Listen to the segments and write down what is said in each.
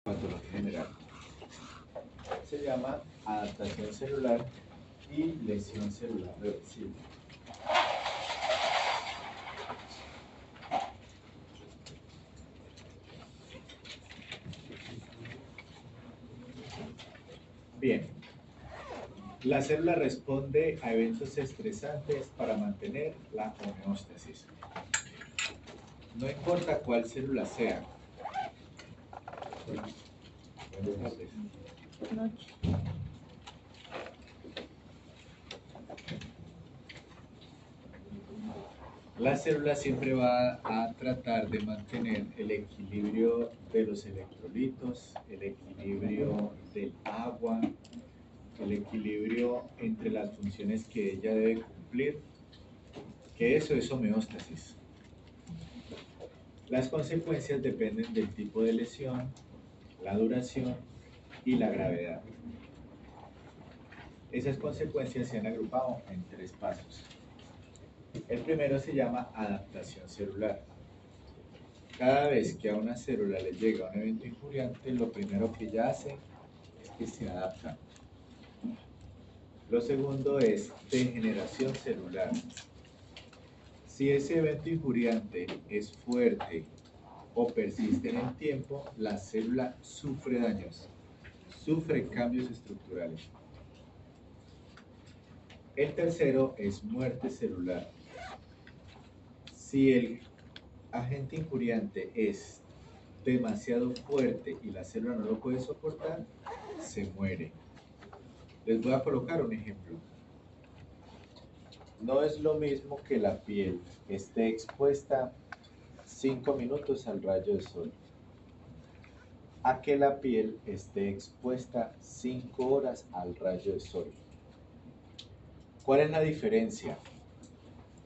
patología general. Se llama adaptación celular y lesión celular reversible. Bien, la célula responde a eventos estresantes para mantener la homeostasis. No importa cuál célula sea. Buenas tardes. Noche. La célula siempre va a tratar de mantener el equilibrio de los electrolitos, el equilibrio del agua, el equilibrio entre las funciones que ella debe cumplir, que eso es homeostasis. Las consecuencias dependen del tipo de lesión, la duración y la gravedad. Esas consecuencias se han agrupado en 3 pasos. El primero se llama adaptación celular. Cada vez que a una célula le llega un evento injuriante, lo primero que ella hace es que se adapta. Lo segundo es degeneración celular. Si ese evento injuriante es fuerte o persiste en el tiempo, la célula sufre daños, sufre cambios estructurales. El tercero es muerte celular. Si el agente injuriante es demasiado fuerte y la célula no lo puede soportar, se muere. Les voy a colocar un ejemplo. No es lo mismo que la piel esté expuesta 5 minutos al rayo del sol a que la piel esté expuesta 5 horas al rayo del sol. ¿Cuál es la diferencia?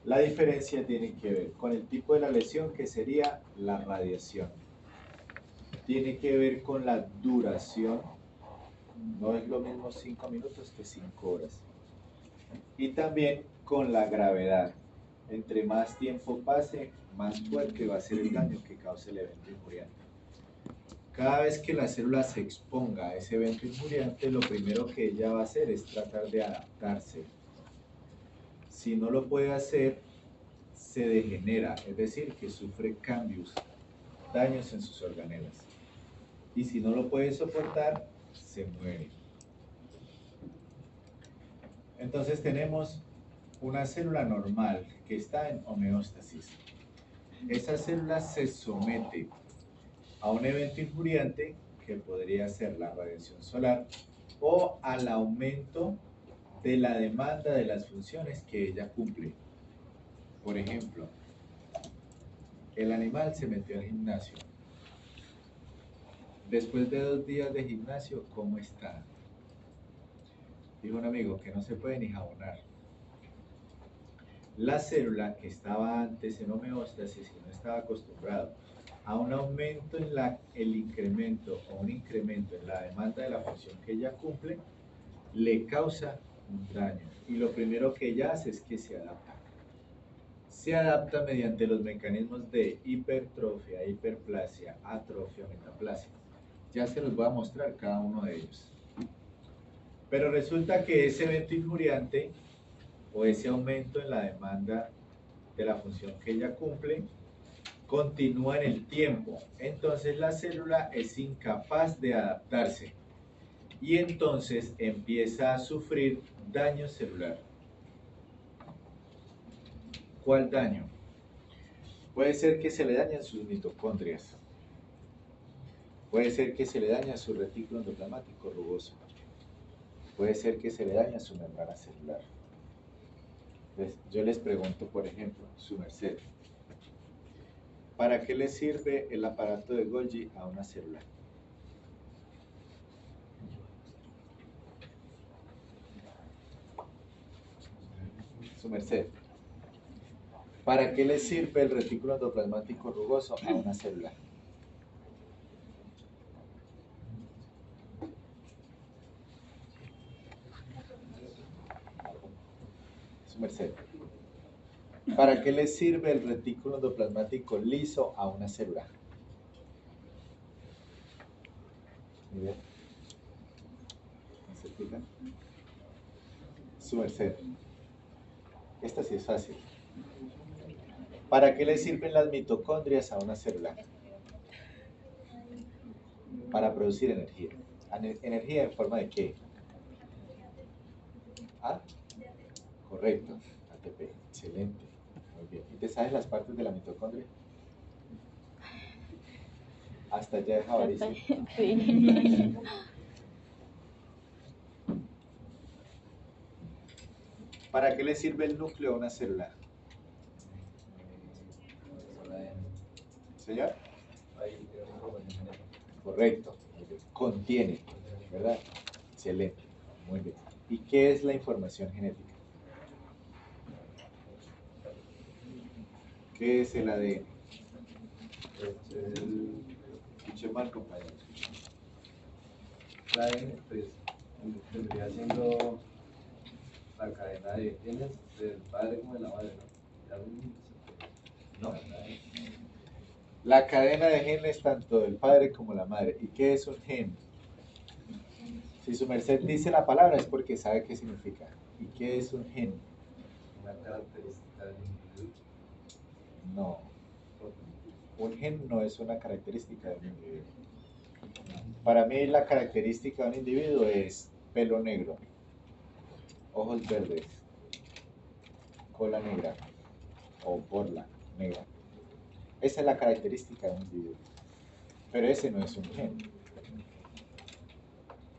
La diferencia tiene que ver con el tipo de la lesión, que sería la radiación. Tiene que ver con la duración. No es lo mismo 5 minutos que 5 horas. Y también con la gravedad. Entre más tiempo pase, más fuerte va a ser el daño que cause el evento injuriante. Cada vez que la célula se exponga a ese evento injuriante, lo primero que ella va a hacer es tratar de adaptarse. Si no lo puede hacer, se degenera, es decir, que sufre cambios, daños en sus organelas. Y si no lo puede soportar, se muere. Entonces tenemos una célula normal que está en homeostasis. Esa célula se somete a un evento injuriante, que podría ser la radiación solar, o al aumento de la demanda de las funciones que ella cumple. Por ejemplo, el animal se metió al gimnasio. Después de 2 días de gimnasio, ¿cómo está? Dijo un amigo que no se puede ni jabonar. La célula que estaba antes en homeostasis y no estaba acostumbrado a un aumento en el incremento o un incremento en la demanda de la función que ella cumple, le causa un daño. Y lo primero que ella hace es que se adapta. Se adapta mediante los mecanismos de hipertrofia, hiperplasia, atrofia, metaplasia. Ya se los voy a mostrar cada uno de ellos. Pero resulta que ese evento injuriante o ese aumento en la demanda de la función que ella cumple continúa en el tiempo. Entonces la célula es incapaz de adaptarse y entonces empieza a sufrir daño celular. ¿Cuál daño? Puede ser que se le dañen sus mitocondrias. Puede ser que se le dañe su retículo endoplasmático rugoso. Puede ser que se le dañe su membrana celular. Entonces, yo les pregunto, por ejemplo, su merced, ¿para qué le sirve el aparato de Golgi a una célula? Su merced, ¿para qué le sirve el retículo endoplasmático rugoso a una célula? Su merced, ¿para qué le sirve el retículo endoplasmático liso a una célula? Ni idea. ¿No se explica? Su merced. Esta sí es fácil. ¿Para qué le sirven las mitocondrias a una célula? Para producir energía. ¿Energía en forma de qué? ¿Ah? Correcto. ATP. Excelente. Muy bien. ¿Y te sabes las partes de la mitocondria? Hasta ya de Javaricio. Sí. ¿Para qué le sirve el núcleo a una célula? ¿Señor? Correcto. Muy bien. Contiene, ¿verdad? Excelente. Muy bien. ¿Y qué es la información genética? ¿Qué es el ADN? Escuché mal, compañero. La ADN, pues, vendría siendo la cadena de genes del padre como de la madre, ¿no? No. La cadena de genes tanto del padre como la madre. ¿Y qué es un gen? Si su merced dice la palabra es porque sabe qué significa. ¿Y qué es un gen? Una característica del individuo. No. Un gen no es una característica de un individuo. Para mí la característica de un individuo es pelo negro, ojos verdes, cola negra o borla negra. Esa es la característica de un individuo. Pero ese no es un gen.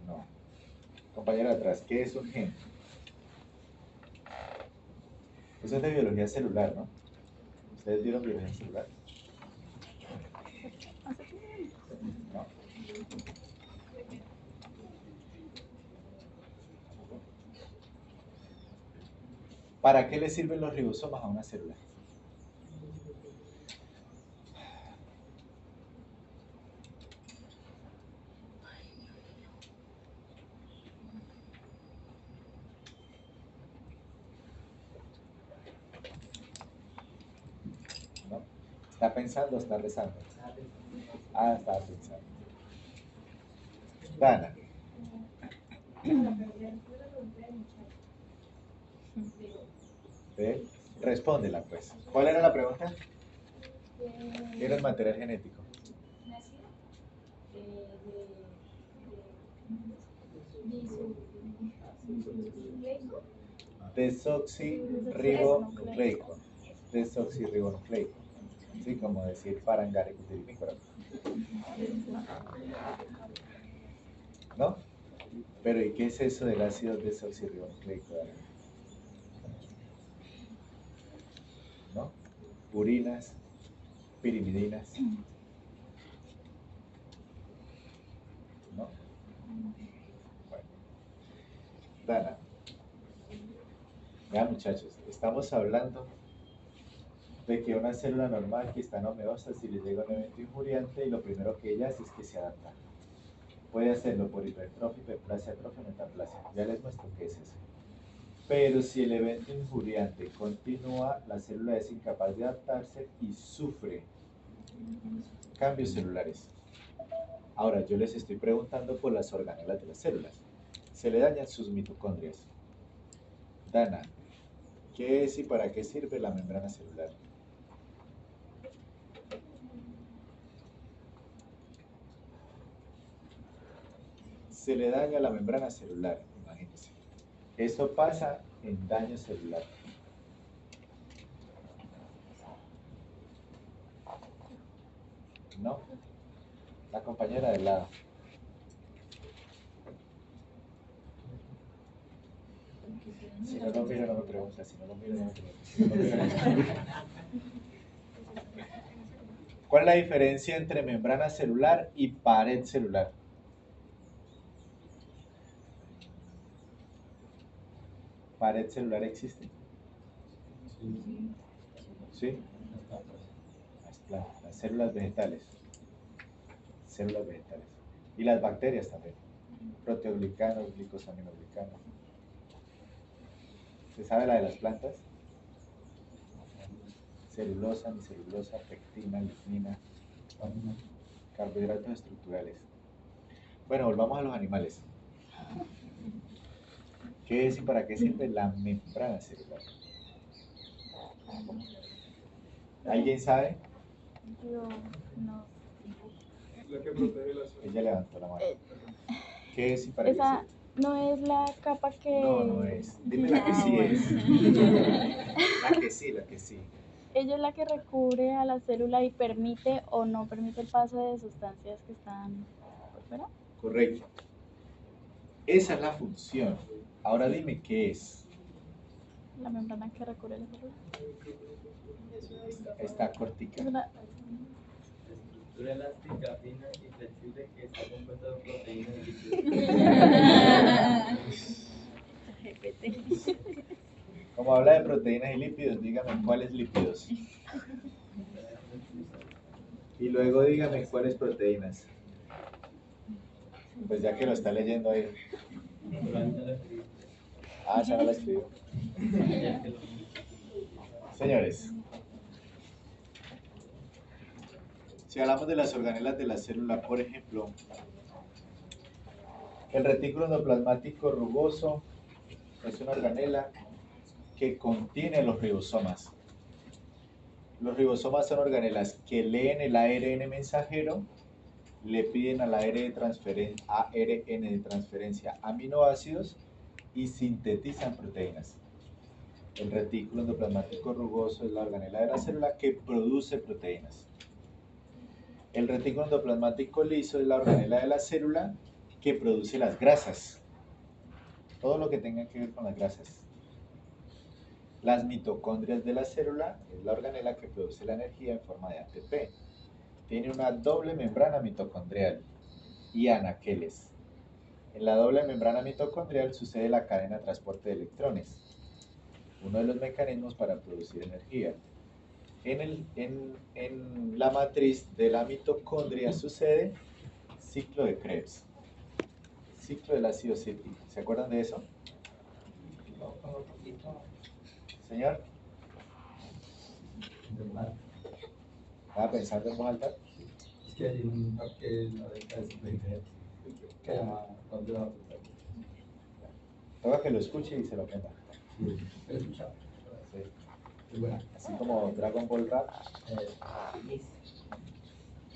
No. Compañero de atrás, ¿qué es un gen? Eso es de biología celular, ¿no? ¿Ustedes vieron biología celular? No. ¿Para qué le sirven los ribosomas a una célula? ¿No? ¿Está pensando o está rezando? Ah, estaba pensando. Dana. ¿Ve? Respóndela, pues. ¿Cuál era la pregunta? ¿Qué era el material genético? Desoxirribonucleico. Desoxirribonucleico. Sí, como decir parangaricutirimícola. ¿No? Pero ¿y qué es eso del ácido desoxirribonucleico? ¿No? Purinas, pirimidinas. ¿No? Bueno. Dana. Ya, muchachos, estamos hablando de que una célula normal que está en homeostasis, si le llega un evento injuriante y lo primero que ella hace es que se adapta. Puede hacerlo por hipertrofia, hiperplasia, atrofia, metaplasia. Ya les muestro qué es eso. Pero si el evento injuriante continúa, la célula es incapaz de adaptarse y sufre cambios celulares. Ahora, yo les estoy preguntando por las organelas de las células. Se le dañan sus mitocondrias. Dana, ¿qué es y para qué sirve la membrana celular? Se le daña la membrana celular, imagínense. Eso pasa en daño celular. ¿No? La compañera del lado. Si no lo miro, no me pregunta. Si no lo miro, no me pregunta. Si no lo miro, no me pregunta. ¿Cuál es la diferencia entre membrana celular y pared celular? ¿Pared celular existe? ¿Sí? Las células vegetales. Células vegetales. Y las bacterias también. Proteoglicanos, glicosaminoglicanos. ¿Se sabe la de las plantas? Celulosa, micelulosa, pectina, lignina, carbohidratos estructurales. Bueno, volvamos a los animales. ¿Qué es y para qué sirve la membrana celular? ¿Alguien sabe? Yo no. La que protege la zona. Ella levantó la mano. ¿Qué es y para qué Esa sirve? no es la capa que... No, no es. Dime la que Ah, sí bueno. es. La que sí. Ella es la que recubre a la célula y permite o no permite el paso de sustancias que están por fuera. Correcto. Esa es la función. Ahora dime qué es. La membrana que recubre la célula. Está cortica. Es una... Estructura elástica, fina y flexible que está compuesta de proteínas y lípidos. Como habla de proteínas y lípidos, dígame cuáles lípidos. Y luego dígame cuáles proteínas. Pues ya que lo está leyendo ahí. Ah, ya no la escribió. Señores, si hablamos de las organelas de la célula, por ejemplo, el retículo endoplasmático rugoso es una organela que contiene los ribosomas. Los ribosomas son organelas que leen el ARN mensajero, le piden al ARN de transferencia aminoácidos y sintetizan proteínas. El retículo endoplasmático rugoso es la organela de la célula que produce proteínas. El retículo endoplasmático liso es la organela de la célula que produce las grasas. Todo lo que tenga que ver con las grasas. Las mitocondrias de la célula es la organela que produce la energía en forma de ATP. Tiene una doble membrana mitocondrial y anaqueles. En la doble membrana mitocondrial sucede la cadena de transporte de electrones, uno de los mecanismos para producir energía. En la matriz de la mitocondria sucede ciclo de Krebs, ciclo del ácido cítrico. ¿Se acuerdan de eso? Señor, ¿estaba pensando en voz alta? Es que hay un parque en la beca de supervivencia que se llama ¿Dónde va a apuntar? Toca que lo escuche y se lo aprenda. Sí, lo he escuchado. Sí. Es buena. Así como Dragon Ball Rap,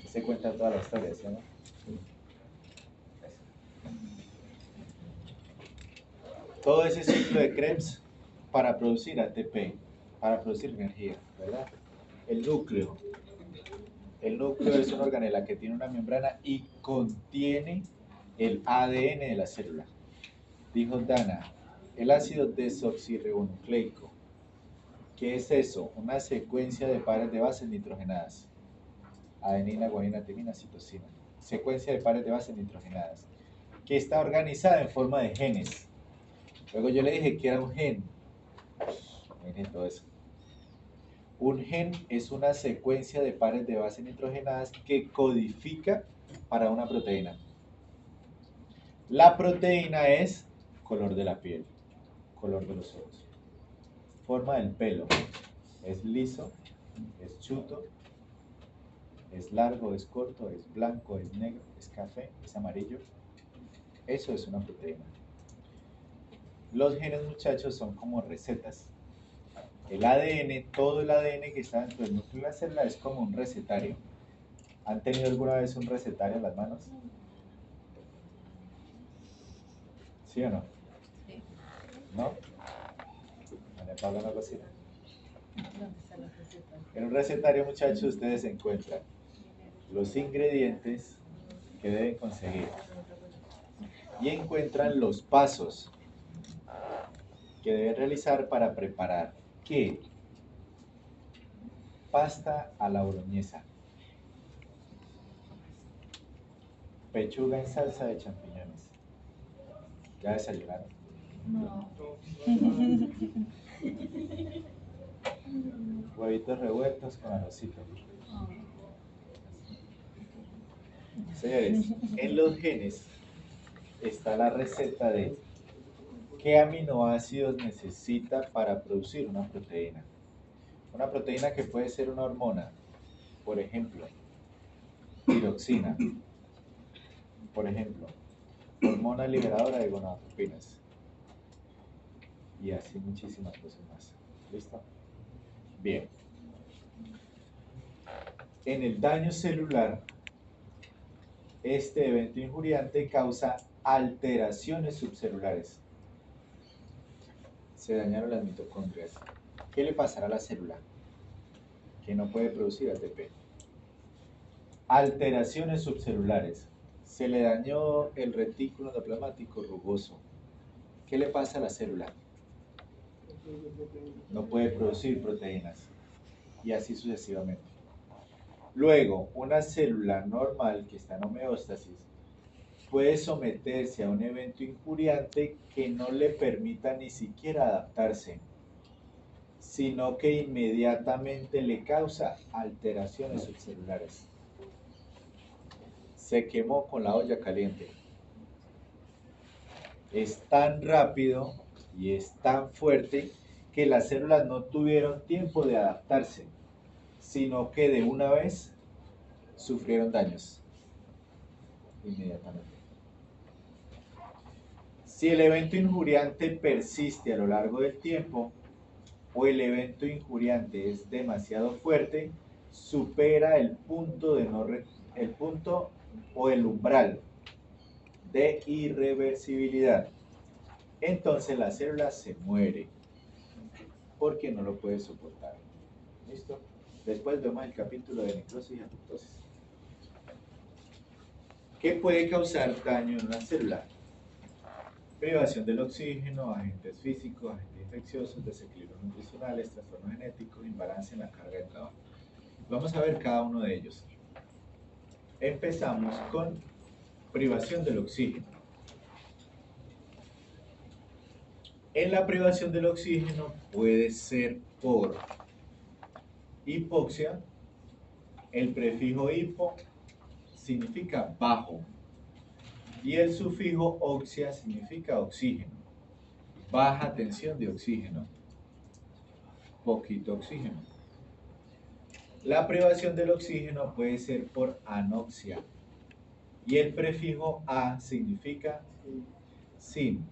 se cuenta toda la historia, ¿sí o no? Todo ese ciclo de Krebs para producir ATP, para producir energía, ¿verdad? El núcleo es una organela que tiene una membrana y contiene el ADN de la célula. Dijo Dana, el ácido desoxirribonucleico. ¿Qué es eso? Una secuencia de pares de bases nitrogenadas. Adenina, guanina, timina, citosina. Secuencia de pares de bases nitrogenadas. Que está organizada en forma de genes. Luego yo le dije que era un gen. Miren todo eso. Un gen es una secuencia de pares de bases nitrogenadas que codifica para una proteína. La proteína es color de la piel, color de los ojos, forma del pelo, es liso, es chuto, es largo, es corto, es blanco, es negro, es café, es amarillo. Eso es una proteína. Los genes, muchachos, son como recetas. El ADN, todo el ADN que está dentro del núcleo de la célula es como un recetario. ¿Han tenido alguna vez un recetario en las manos? ¿Sí o no? Sí. ¿No? María Paula no cocina. En un recetario, muchachos, ustedes encuentran los ingredientes que deben conseguir y encuentran los pasos que deben realizar para preparar ¿qué? Pasta a la boloñesa, pechuga en salsa de champiñones. ¿Ya desayunaron? No. Huevitos revueltos con arrocito. Señores, en los genes está la receta de qué aminoácidos necesita para producir una proteína. Una proteína que puede ser una hormona, por ejemplo, tiroxina, Por ejemplo, hormona liberadora de gonadotropinas. Y así muchísimas cosas más. ¿Listo? Bien. En el daño celular, este evento injuriante causa alteraciones subcelulares. Se dañaron las mitocondrias. ¿Qué le pasará a la célula? Que no puede producir ATP. Alteraciones subcelulares. Se le dañó el retículo endoplasmático rugoso. ¿Qué le pasa a la célula? No puede producir proteínas. Y así sucesivamente. Luego, una célula normal que está en homeostasis puede someterse a un evento injuriante que no le permita ni siquiera adaptarse, sino que inmediatamente le causa alteraciones subcelulares. Se quemó con la olla caliente. Es tan rápido y es tan fuerte que las células no tuvieron tiempo de adaptarse, sino que de una vez sufrieron daños inmediatamente. Si el evento injuriante persiste a lo largo del tiempo o el evento injuriante es demasiado fuerte, supera el punto o el umbral de irreversibilidad. Entonces la célula se muere porque no lo puede soportar. ¿Listo? Después vemos el capítulo de necrosis y apoptosis. ¿Qué puede causar daño en una célula? Privación del oxígeno, agentes físicos, agentes infecciosos, desequilibrios nutricionales, trastornos genéticos, imbalance en la carga de trabajo. Vamos a ver cada uno de ellos. Empezamos con privación del oxígeno. En la privación del oxígeno puede ser por hipoxia. El prefijo hipo significa bajo y el sufijo oxia significa oxígeno. Baja tensión de oxígeno, poquito oxígeno. La privación del oxígeno puede ser por anoxia y el prefijo a significa sin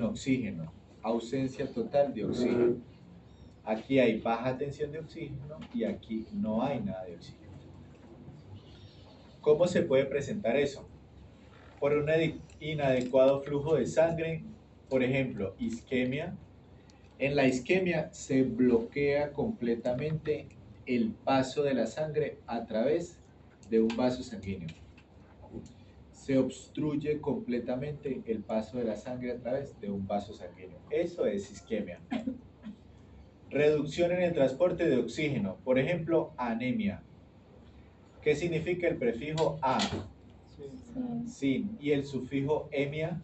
oxígeno, ausencia total de oxígeno. Aquí hay baja tensión de oxígeno y aquí no hay nada de oxígeno. ¿Cómo se puede presentar eso? Por un inadecuado flujo de sangre, por ejemplo, isquemia. En la isquemia se bloquea completamente el paso de la sangre a través de un vaso sanguíneo. Se obstruye completamente el paso de la sangre a través de un vaso sanguíneo. Eso es isquemia. Reducción en el transporte de oxígeno, por ejemplo, anemia. ¿Qué significa el prefijo a? Sin. ¿Y el sufijo emia?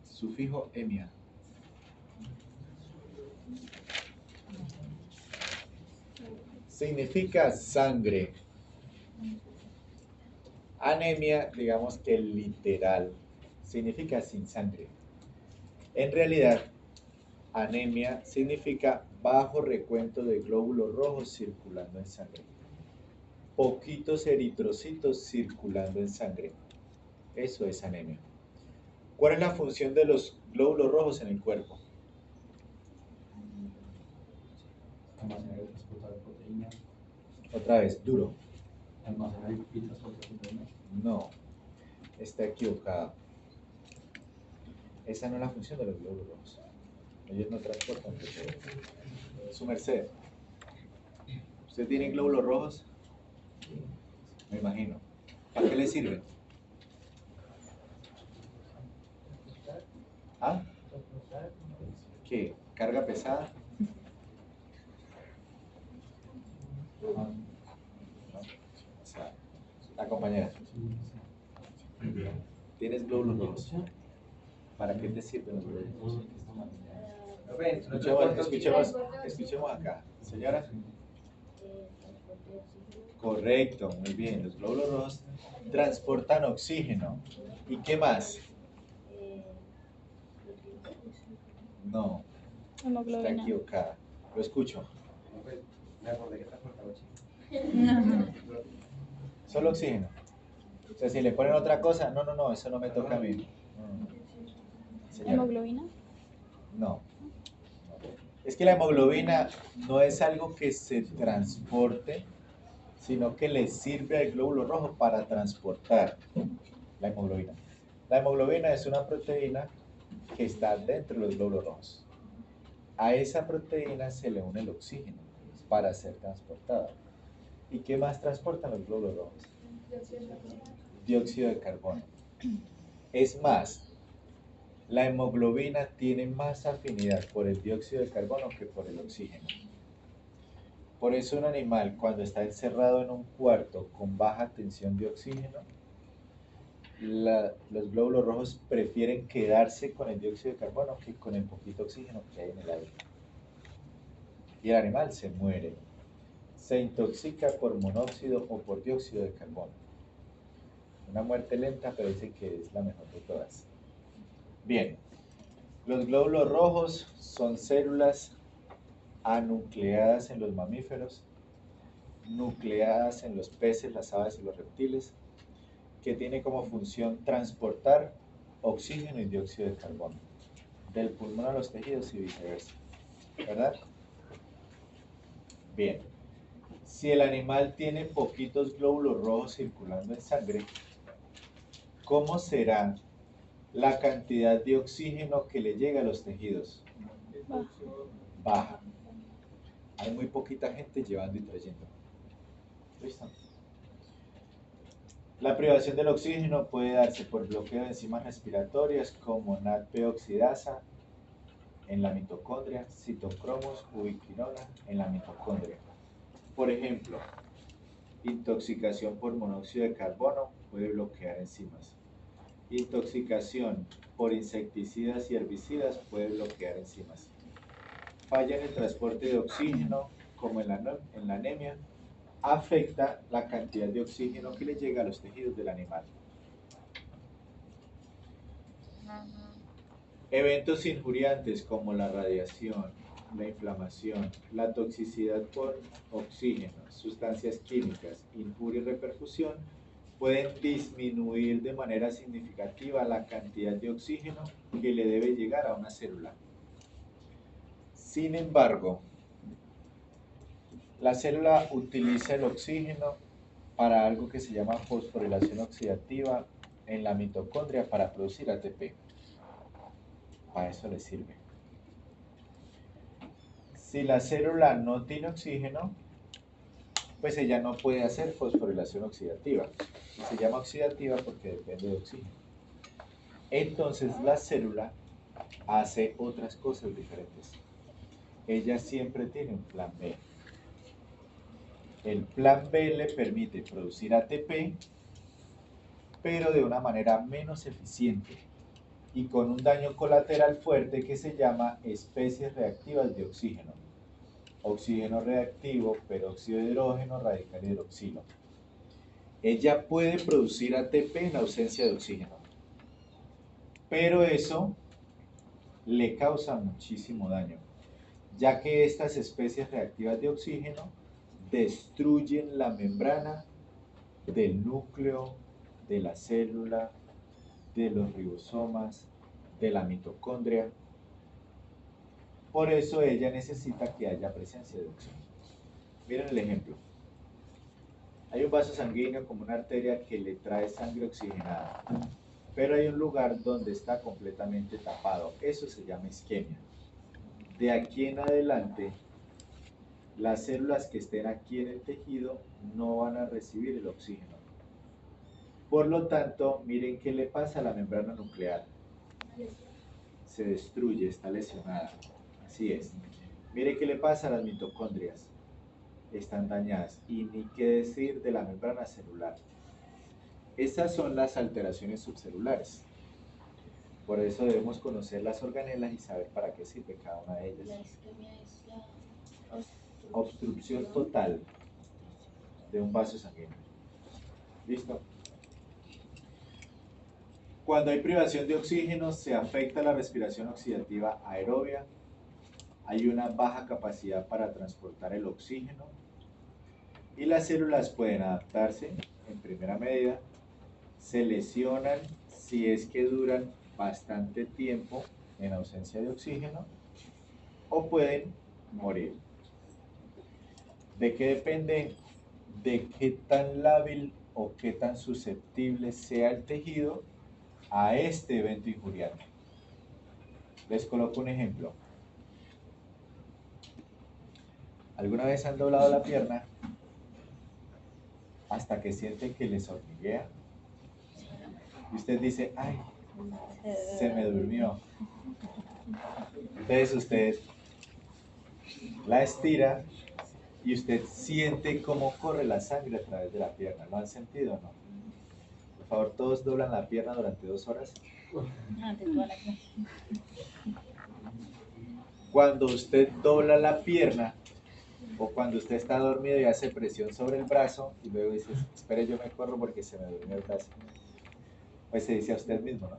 Sufijo emia. Significa sangre. Anemia, digamos que literal, significa sin sangre. En realidad, anemia significa bajo recuento de glóbulos rojos circulando en sangre. Poquitos eritrocitos circulando en sangre. Eso es anemia. ¿Cuál es la función de los glóbulos rojos en el cuerpo? Almacenar y transportar proteínas. Otra vez, duro. Almacenar y transportar proteínas. No, está equivocado. Esa no es la función de los glóbulos rojos. Ellos no transportan proteínas. Su merced. ¿Usted tiene glóbulos rojos? Me imagino. ¿Para qué le sirven? ¿Ah? ¿Qué? ¿Carga pesada? No. O sea, la compañera. ¿Tienes glóbulos rojos? ¿Para qué te sirven los glóbulos rojos? Escuchemos acá. Señora. Correcto, muy bien. Los glóbulos rojos transportan oxígeno. ¿Y qué más? No, está equivocada. Lo escucho. Me acordé que transportar Solo oxígeno. O sea, si le ponen otra cosa, no, no, no, eso no me toca a mí. Señora. ¿Hemoglobina? No. Es que la hemoglobina no es algo que se transporte, sino que le sirve al glóbulo rojo para transportar la hemoglobina. La hemoglobina es una proteína que está dentro de los glóbulos rojos. A esa proteína se le une el oxígeno para ser transportada. ¿Y qué más transportan los glóbulos rojos? Dióxido de carbono. Es más, la hemoglobina tiene más afinidad por el dióxido de carbono que por el oxígeno. Por eso un animal cuando está encerrado en un cuarto con baja tensión de oxígeno, los glóbulos rojos prefieren quedarse con el dióxido de carbono que con el poquito oxígeno que hay en el aire. Y el animal se muere. Se intoxica por monóxido o por dióxido de carbono. Una muerte lenta, pero dicen que es la mejor de todas. Bien, los glóbulos rojos son células anucleadas en los mamíferos, nucleadas en los peces, las aves y los reptiles, que tiene como función transportar oxígeno y dióxido de carbono del pulmón a los tejidos y viceversa, ¿verdad? Bien, si el animal tiene poquitos glóbulos rojos circulando en sangre, ¿cómo será la cantidad de oxígeno que le llega a los tejidos? Baja. Hay muy poquita gente llevando y trayendo. ¿Listo? La privación del oxígeno puede darse por bloqueo de enzimas respiratorias como NADP oxidasa en la mitocondria, citocromos, ubiquinona en la mitocondria. Por ejemplo, intoxicación por monóxido de carbono puede bloquear enzimas. Intoxicación por insecticidas y herbicidas puede bloquear enzimas. Falla en el transporte de oxígeno, como en la anemia, afecta la cantidad de oxígeno que le llega a los tejidos del animal. Eventos injuriantes como la radiación, la inflamación, la toxicidad por oxígeno, sustancias químicas, injuria y repercusión pueden disminuir de manera significativa la cantidad de oxígeno que le debe llegar a una célula. Sin embargo, la célula utiliza el oxígeno para algo que se llama fosforilación oxidativa en la mitocondria para producir ATP. Para eso le sirve. Si la célula no tiene oxígeno, pues ella no puede hacer fosforilación oxidativa. Y se llama oxidativa porque depende de oxígeno. Entonces la célula hace otras cosas diferentes. Ella siempre tiene un plan B. El plan B le permite producir ATP, pero de una manera menos eficiente y con un daño colateral fuerte que se llama especies reactivas de oxígeno. Oxígeno reactivo, peróxido de hidrógeno, radical hidroxilo. Ella puede producir ATP en ausencia de oxígeno, pero eso le causa muchísimo daño, ya que estas especies reactivas de oxígeno destruyen la membrana del núcleo, de la célula, de los ribosomas, de la mitocondria. Por eso ella necesita que haya presencia de oxígeno. Miren el ejemplo. Hay un vaso sanguíneo como una arteria que le trae sangre oxigenada, pero hay un lugar donde está completamente tapado. Eso se llama isquemia. De aquí en adelante, las células que estén aquí en el tejido no van a recibir el oxígeno. Por lo tanto, miren qué le pasa a la membrana nuclear. Se destruye, está lesionada. Así es. Miren qué le pasa a las mitocondrias. Están dañadas. Y ni qué decir de la membrana celular. Estas son las alteraciones subcelulares. Por eso debemos conocer las organelas y saber para qué sirve cada una de ellas. La isquemia es la Obstrucción total de un vaso sanguíneo. ¿Listo? Cuando hay privación de oxígeno, se afecta la respiración oxidativa aerobia. Hay una baja capacidad para transportar el oxígeno. Y las células pueden adaptarse, en primera medida, se lesionan si es que duran bastante tiempo en ausencia de oxígeno o pueden morir. ¿De qué depende? De qué tan lábil o qué tan susceptible sea el tejido a este evento injuriante. Les coloco un ejemplo. ¿Alguna vez han doblado la pierna hasta que sienten que les hormiguea? Y usted dice, ay, se me durmió. Entonces usted la estira y usted siente cómo corre la sangre a través de la pierna. ¿Lo han sentido o no? Por favor, todos doblan la pierna durante 2 horas. Cuando usted dobla la pierna o cuando usted está dormido y hace presión sobre el brazo y luego dice, espere, yo me corro porque se me durmió el brazo. Pues se dice a usted mismo, ¿no?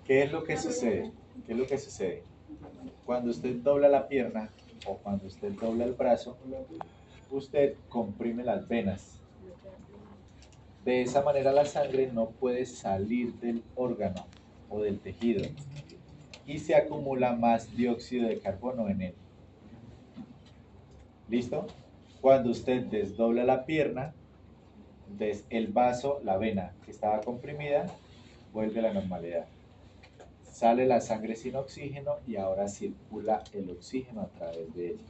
¿Qué es lo que sucede? ¿Qué es lo que sucede? Cuando usted dobla la pierna o cuando usted dobla el brazo, usted comprime las venas. De esa manera la sangre no puede salir del órgano o del tejido y se acumula más dióxido de carbono en él. ¿Listo? Cuando usted desdobla la pierna, el vaso, la vena que estaba comprimida, vuelve a la normalidad. Sale la sangre sin oxígeno y ahora circula el oxígeno a través de ella.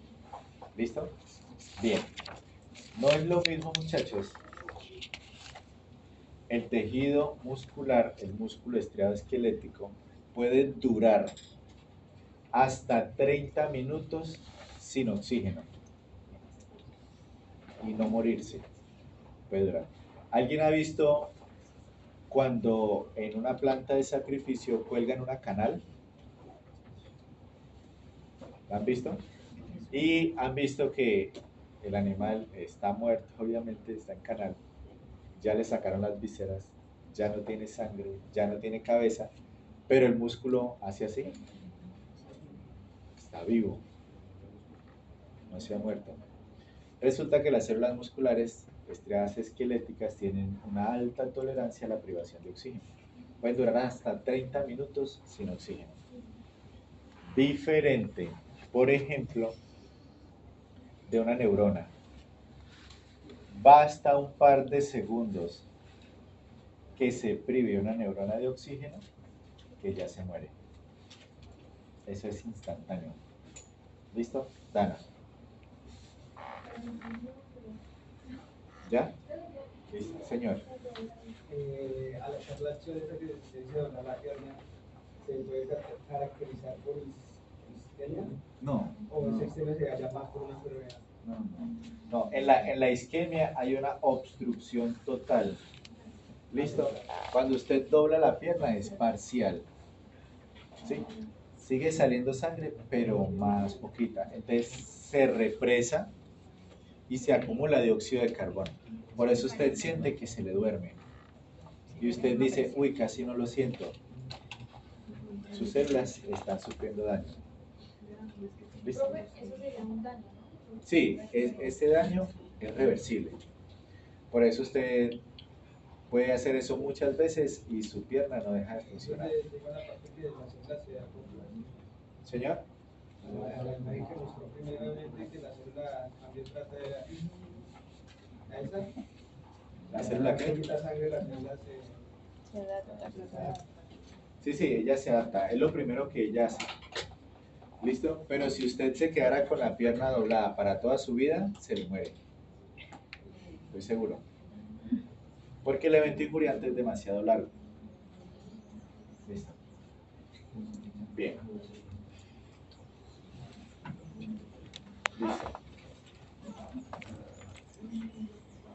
¿Listo? Bien. No es lo mismo, muchachos. El tejido muscular, el músculo estriado esquelético, puede durar hasta 30 minutos sin oxígeno y no morirse. Puede durar. ¿Alguien ha visto cuando en una planta de sacrificio cuelgan una canal? ¿La han visto? Y han visto que el animal está muerto, obviamente está en canal, ya le sacaron las vísceras, ya no tiene sangre, ya no tiene cabeza, pero el músculo hace así, está vivo, no se ha muerto. Resulta que las células musculares estriadas esqueléticas tienen una alta tolerancia a la privación de oxígeno. Pueden durar hasta 30 minutos sin oxígeno. Diferente, por ejemplo, de una neurona. Basta un par de segundos que se prive una neurona de oxígeno que ya se muere. Eso es instantáneo. ¿Listo? Dana. ¿Ya? ¿Listo? Señor. Al hacer la acción esa que se dice doblar la pierna, ¿se puede caracterizar por isquemia? No. ¿O esa isquemia se halla más por una enfermedad? No. En la isquemia hay una obstrucción total. ¿Listo? Cuando usted dobla la pierna es parcial. ¿Sí? Sigue saliendo sangre, pero más poquita. Entonces se represa y se acumula dióxido de carbono. Por eso usted siente que se le duerme. Y usted dice, uy, casi no lo siento. Sus células están sufriendo daño. ¿Listo? Profe, eso sería un daño, ¿no? Sí, ese daño es reversible. Por eso usted puede hacer eso muchas veces y su pierna no deja de funcionar. Llega la parte que la célula se da Señor, la imagen que mostró primeramente que la célula también trata de esa. ¿la célula qué? La sangre, la célula se Sí, ella se adapta. Es lo primero que ella hace. ¿Listo? Pero si usted se quedara con la pierna doblada para toda su vida, se le muere. Estoy seguro. Porque el evento injuriante es demasiado largo. ¿Listo? Bien. Listo.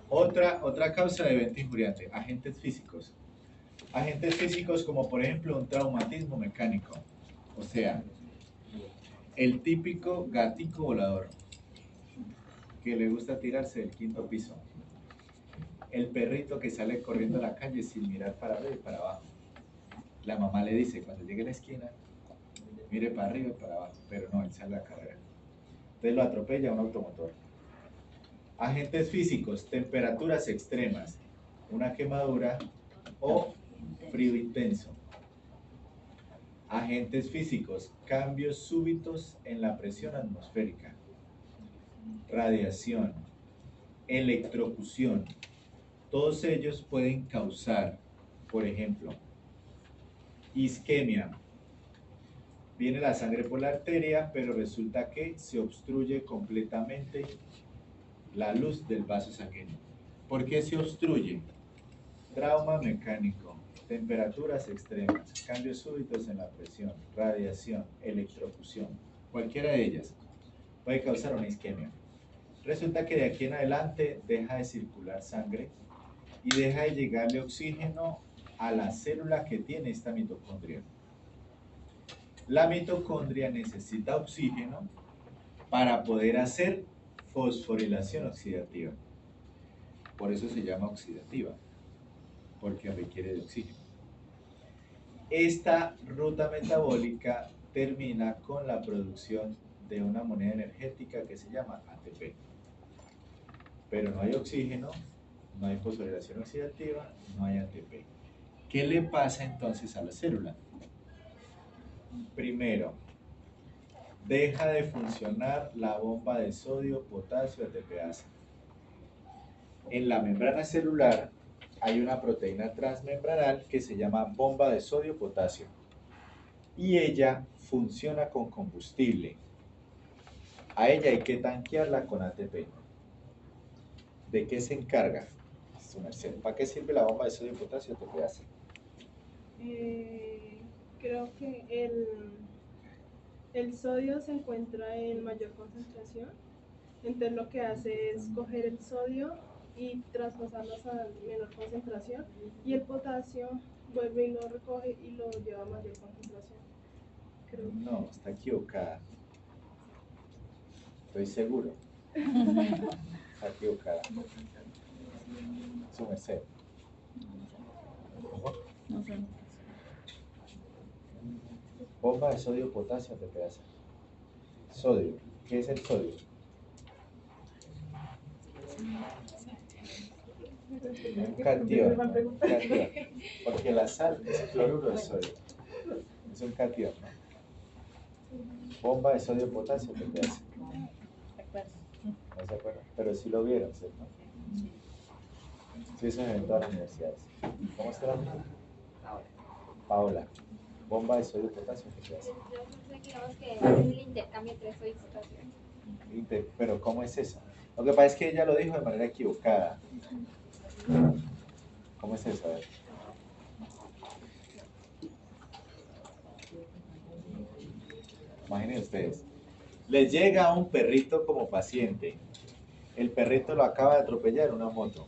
Otra causa de evento injuriante, agentes físicos. Agentes físicos como por ejemplo un traumatismo mecánico. O sea, el típico gatico volador que le gusta tirarse del 5º piso. El perrito que sale corriendo a la calle sin mirar para arriba y para abajo. La mamá le dice cuando llegue a la esquina, mire para arriba y para abajo, pero no, él sale a la carrera. Entonces lo atropella un automotor. Agentes físicos, temperaturas extremas, una quemadura o frío intenso. Agentes físicos, cambios súbitos en la presión atmosférica, radiación, electrocución. Todos ellos pueden causar, por ejemplo, isquemia. Viene la sangre por la arteria, pero resulta que se obstruye completamente la luz del vaso sanguíneo. ¿Por qué se obstruye? Trauma mecánico, temperaturas extremas, cambios súbitos en la presión, radiación, electrocución. Cualquiera de ellas puede causar una isquemia. Resulta que de aquí en adelante deja de circular sangre y deja de llegarle oxígeno a la célula que tiene esta mitocondria. La mitocondria necesita oxígeno para poder hacer fosforilación oxidativa. Por eso se llama oxidativa, porque requiere de oxígeno. Esta ruta metabólica termina con la producción de una moneda energética que se llama ATP. Pero no hay oxígeno, no hay fosforilación oxidativa, no hay ATP. ¿Qué le pasa entonces a la célula? Primero, deja de funcionar la bomba de sodio, potasio, ATPasa. En la membrana celular hay una proteína transmembranal que se llama bomba de sodio, potasio. Y ella funciona con combustible. A ella hay que tanquearla con ATP. ¿De qué se encarga? ¿Para qué sirve la bomba de sodio, potasio, ATPasa? Creo que el sodio se encuentra en mayor concentración, entonces lo que hace es coger el sodio y traspasarlos a menor concentración, y el potasio vuelve y lo recoge y lo lleva a mayor concentración. Creo. No, está equivocada. Estoy seguro. Está equivocada. Su merced. No sé. Bomba de sodio, potasio, ATPasa. Sodio. ¿Qué es el sodio? Un catión, ¿no? Un catión. Porque la sal es cloruro de sodio. Es un catión, ¿no? Bomba de sodio, potasio, ATPasa. No se acuerdan, pero sí lo vieron, ¿cierto? Sí, eso es en todas las universidades. ¿Cómo está la nombre? Paola. Bomba de sodio, potasio, ATPasa. Yo sé que digamos que es el intercambio entre sodio y potasio. Pero ¿cómo es eso? Lo que pasa es que ella lo dijo de manera equivocada. ¿Cómo es eso? A ver. Imaginen ustedes. Les llega un perrito como paciente. El perrito lo acaba de atropellar una moto.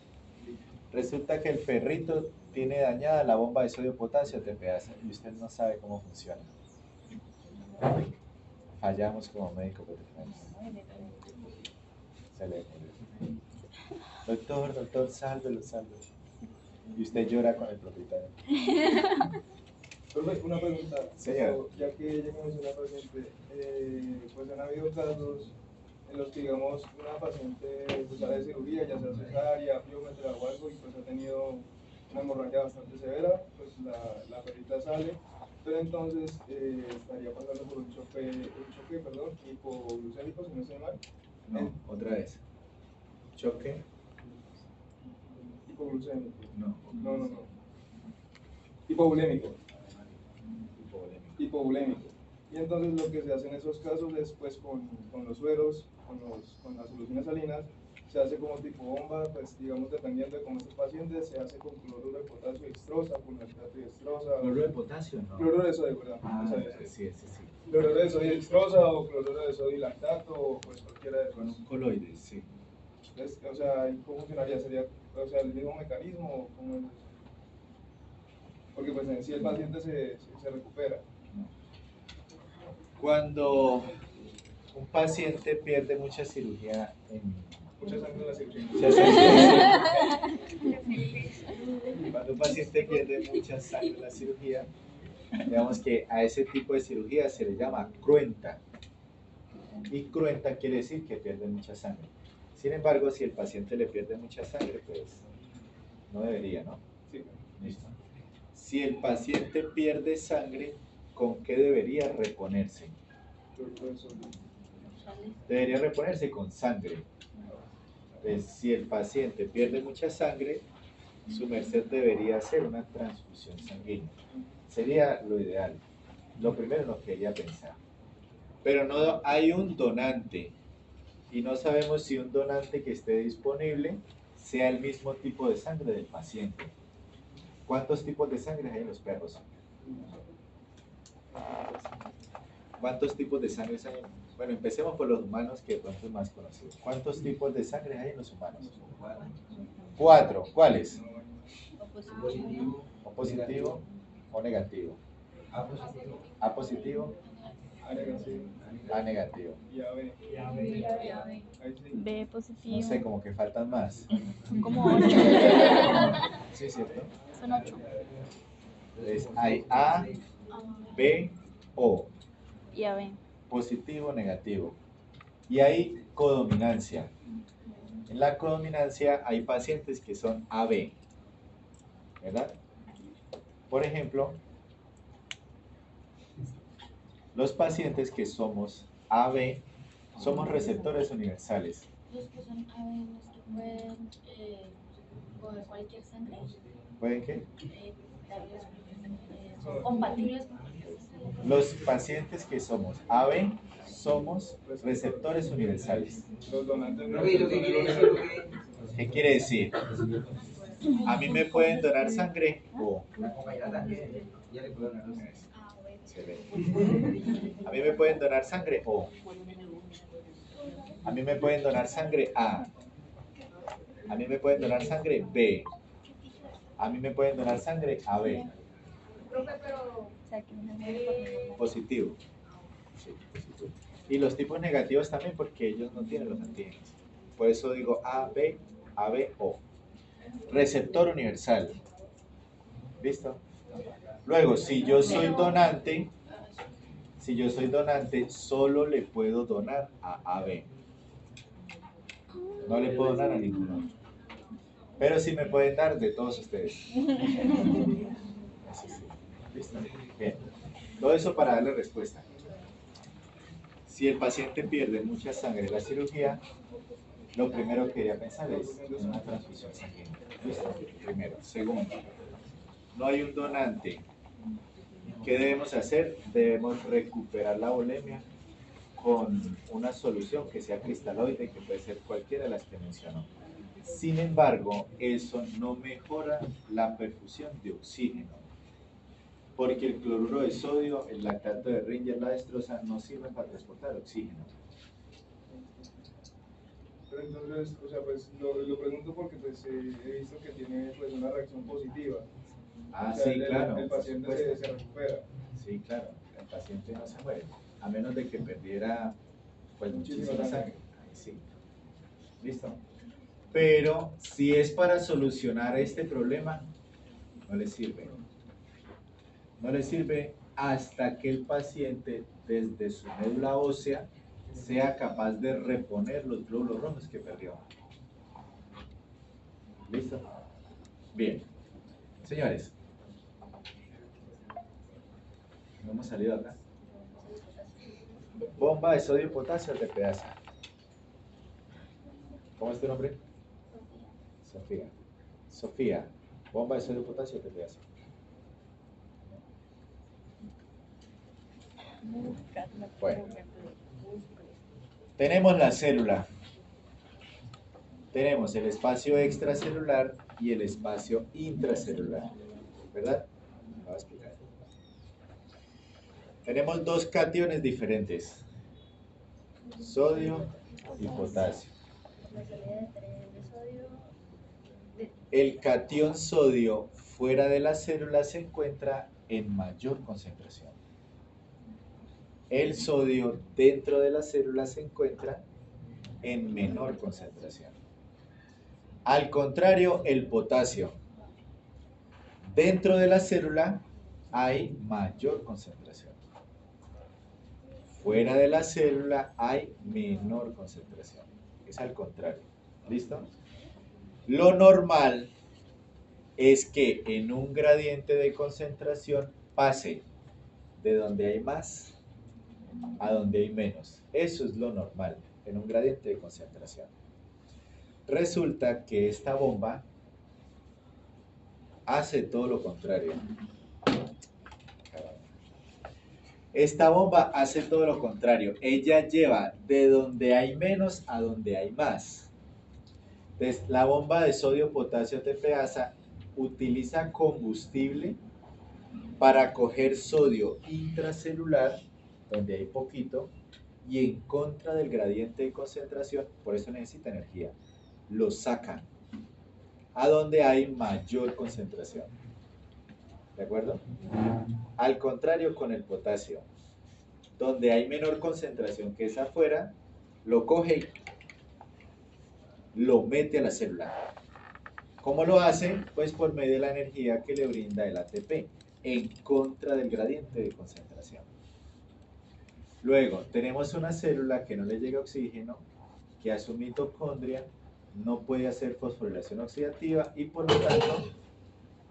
Resulta que el perrito tiene dañada la bomba de sodio, potasio, ATPasa, y usted no sabe cómo funciona. Fallamos como médico veterinario. Se le doctor, sálvelo. Y usted llora con el propietario. Profe, una pregunta. Señor. Ya que ella menciona paciente, pues han habido casos en los que, digamos, una paciente pues, sale de cirugía, ya sea cesárea, piómetra o algo, y pues ha tenido una hemorragia bastante severa, pues la perrita sale, pero entonces estaría pasando por un choque, hipoglucémico, si no estoy mal. No, otra vez. Choque. Hipoglucémico. No. Hipovolémico. Y entonces lo que se hace en esos casos es pues con los sueros, con las soluciones salinas, se hace como tipo bomba, pues digamos dependiendo de cómo esté el paciente, se hace con cloruro de potasio y dextrosa, con lactato y dextrosa. ¿Cloruro de potasio? No. Cloruro de sodio, ¿verdad? Sí. Cloruro de sodio y dextrosa o cloruro de sodio y lactato, o pues cualquiera de Con esos. un coloide, sí. Entonces, o sea, ¿cómo funcionaría? ¿Sería, o sea, el mismo mecanismo o cómo es eso? Porque pues en sí el paciente se recupera. Cuando un paciente pierde mucha cirugía Mucha sangre en la cirugía. Cuando un paciente pierde mucha sangre en la cirugía, digamos que a ese tipo de cirugía se le llama cruenta. Y cruenta quiere decir que pierde mucha sangre. Sin embargo, si el paciente le pierde mucha sangre, pues no debería, ¿no? Sí. Listo. Si el paciente pierde sangre, ¿con qué debería reponerse? Debería reponerse con sangre. Entonces, si el paciente pierde mucha sangre, su merced debería hacer una transfusión sanguínea. Sería lo ideal. Lo primero lo quería pensar. Pero no hay un donante y no sabemos si un donante que esté disponible sea el mismo tipo de sangre del paciente. ¿Cuántos tipos de sangre hay en los perros? ¿Cuántos tipos de sangre hay? Bueno, empecemos por los humanos, que de pronto es más conocido. ¿Cuántos tipos de sangre hay en los humanos? 4. ¿Cuáles? O positivo o negativo. A positivo, A negativo. Y A, B. Ahí sí. B No positivo. sé, como que faltan más. Son como 8. Sí, ¿cierto? Son 8. Entonces hay A, B, O. Y A, B. Positivo, negativo. Y hay codominancia. En la codominancia hay pacientes que son AB, ¿verdad? Por ejemplo, los pacientes que somos AB somos receptores universales. Los que son AB, los que pueden coger cualquier sangre, ¿Pueden qué? son compatibles con cualquier sangre. Los pacientes que somos AB somos receptores universales. Los donantes no. ¿Qué quiere decir? A mí me pueden donar sangre o... Excelente. A mí me pueden donar sangre O. A mí me pueden donar sangre A. A mí me pueden donar sangre B. A mí me pueden donar sangre AB. Profe, pero Positivo. Sí, positivo. Y los tipos negativos también porque ellos no tienen los antígenos. Por eso digo AB, AB, O. Receptor universal. ¿Listo? Luego, si yo soy donante, solo le puedo donar a AB. No le puedo donar a ninguno. Pero sí me pueden dar de todos ustedes. Así sí. ¿Listo? Bien. Todo eso para darle respuesta. Si el paciente pierde mucha sangre en la cirugía, lo primero que quería pensar es en una transfusión sanguínea. ¿Listo? Primero. Segundo, no hay un donante. ¿Qué debemos hacer? Debemos recuperar la volemia con una solución que sea cristaloide, que puede ser cualquiera de las que mencionó. Sin embargo, eso no mejora la perfusión de oxígeno, porque el cloruro de sodio, el lactato de Ringer, la destroza, no sirven para transportar oxígeno. Pero entonces, o sea, pues lo pregunto porque pues he visto que tiene pues una reacción positiva. Ah, O sea, sí, claro. El paciente por se supuesto. recupera. Sí, claro, el paciente no se muere, a menos de que perdiera pues muchísima sangre. Ahí sí. ¿Listo? Pero si es para solucionar este problema, no le sirve. No le sirve hasta que el paciente, desde su médula ósea, sea capaz de reponer los glóbulos rojos que perdió. ¿Listo? Bien. Señores, no hemos salido acá. Bomba de sodio y potasio de pedazo. ¿Cómo es tu nombre? Sofía. Sofía, bomba de sodio y potasio de pedazo. Bueno, tenemos la célula. Tenemos el espacio extracelular y el espacio intracelular, ¿verdad? Voy a explicar. Tenemos dos cationes diferentes, sodio y potasio. El catión sodio fuera de la célula se encuentra en mayor concentración. El sodio dentro de la célula se encuentra en menor concentración. Al contrario, el potasio. Dentro de la célula hay mayor concentración. Fuera de la célula hay menor concentración. es al contrario. ¿Listo? Lo normal es que en un gradiente de concentración pase de donde hay más a donde hay menos. Eso es lo normal en un gradiente de concentración. Resulta que esta bomba hace todo lo contrario. Esta bomba hace todo lo contrario. Ella lleva de donde hay menos a donde hay más. Entonces, la bomba de sodio, potasio, TPasa utiliza combustible para coger sodio intracelular, donde hay poquito, y en contra del gradiente de concentración, por eso necesita energía. Lo saca a donde hay mayor concentración. ¿De acuerdo? Al contrario con el potasio, donde hay menor concentración que es afuera, lo coge y lo mete a la célula. ¿Cómo lo hace? Pues por medio de la energía que le brinda el ATP, en contra del gradiente de concentración. Luego, tenemos una célula que no le llega oxígeno, que a su mitocondria no puede hacer fosforilación oxidativa y por lo tanto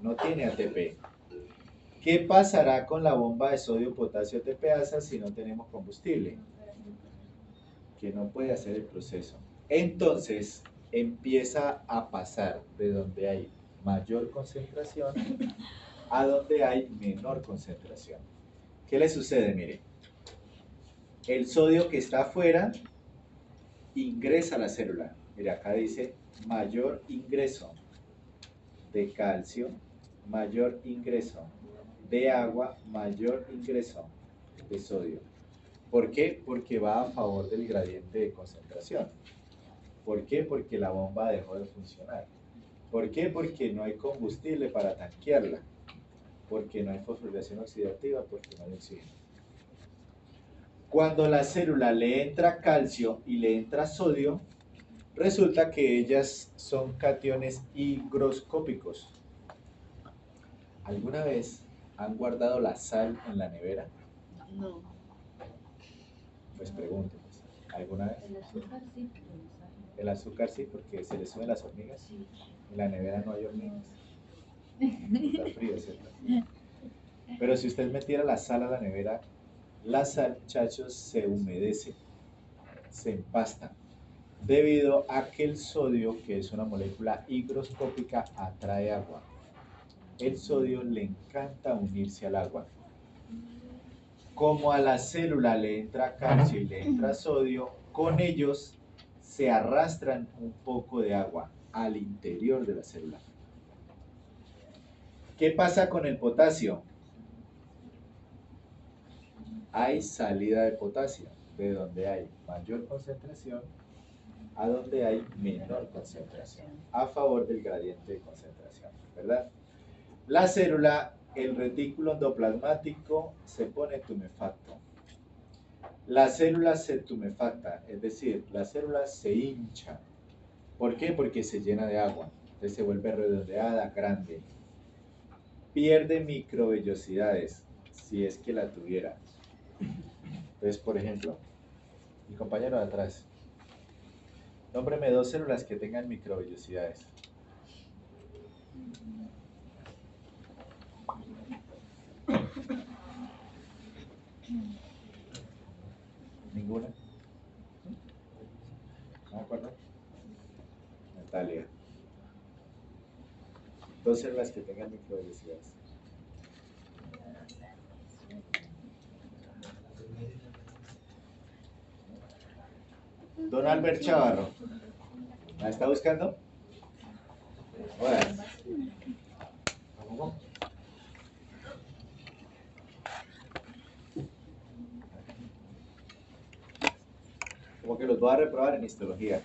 no tiene ATP. ¿Qué pasará con la bomba de sodio, potasio, TPasa si no tenemos combustible? Que no puede hacer el proceso. Entonces, empieza a pasar de donde hay mayor concentración a donde hay menor concentración. ¿Qué le sucede? Mire, el sodio que está afuera ingresa a la célula. Mire, acá dice mayor ingreso de calcio, mayor ingreso de agua, mayor ingreso de sodio. ¿Por qué? Porque va a favor del gradiente de concentración. ¿Por qué? Porque la bomba dejó de funcionar. ¿Por qué? Porque no hay combustible para tanquearla. Porque no hay fosforilación oxidativa, porque no hay oxígeno. Cuando la célula le entra calcio y le entra sodio, resulta que ellas son cationes higroscópicos. ¿Alguna vez han guardado la sal en la nevera? No. Pues pregúntenme, ¿alguna vez? El azúcar sí. El azúcar sí, porque se le suben las hormigas. Sí. En la nevera no hay hormigas. Está frío, ¿cierto? Pero si usted metiera la sal a la nevera, la sal, muchachos, se humedece, se empasta, debido a que el sodio, que es una molécula higroscópica, atrae agua. El sodio le encanta unirse al agua. Como a la célula le entra calcio y le entra sodio, con ellos se arrastran un poco de agua al interior de la célula. ¿Qué pasa con el potasio? Hay salida de potasio, de donde hay mayor concentración a donde hay menor concentración, a favor del gradiente de concentración, ¿verdad? La célula, el retículo endoplasmático se pone tumefacto. La célula se tumefacta, es decir, la célula se hincha. ¿Por qué? Porque se llena de agua, entonces se vuelve redondeada, grande. Pierde microvellosidades, si es que la tuviera. Entonces, por ejemplo, mi compañero de atrás, nómbreme 2 células que tengan microvellosidades. ¿Ninguna? ¿No me acuerdo? Natalia. 2 células que tengan microvellosidades. Don Albert Chavarro. ¿La está buscando? Bueno. ¿Cómo? Como que los voy a reprobar en histología.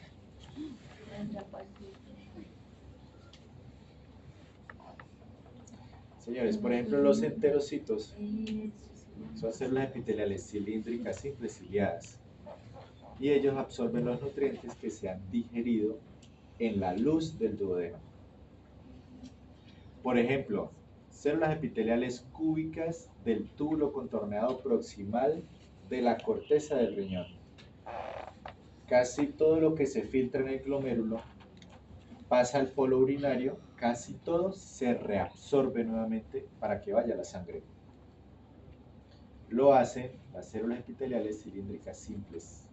Señores, por ejemplo, los enterocitos son células epiteliales cilíndricas simples ciliadas y ellos absorben los nutrientes que se han digerido en la luz del duodeno. Por ejemplo, células epiteliales cúbicas del túbulo contorneado proximal de la corteza del riñón. Casi todo lo que se filtra en el glomérulo pasa al polo urinario, casi todo se reabsorbe nuevamente para que vaya a la sangre. Lo hacen las células epiteliales cilíndricas simples,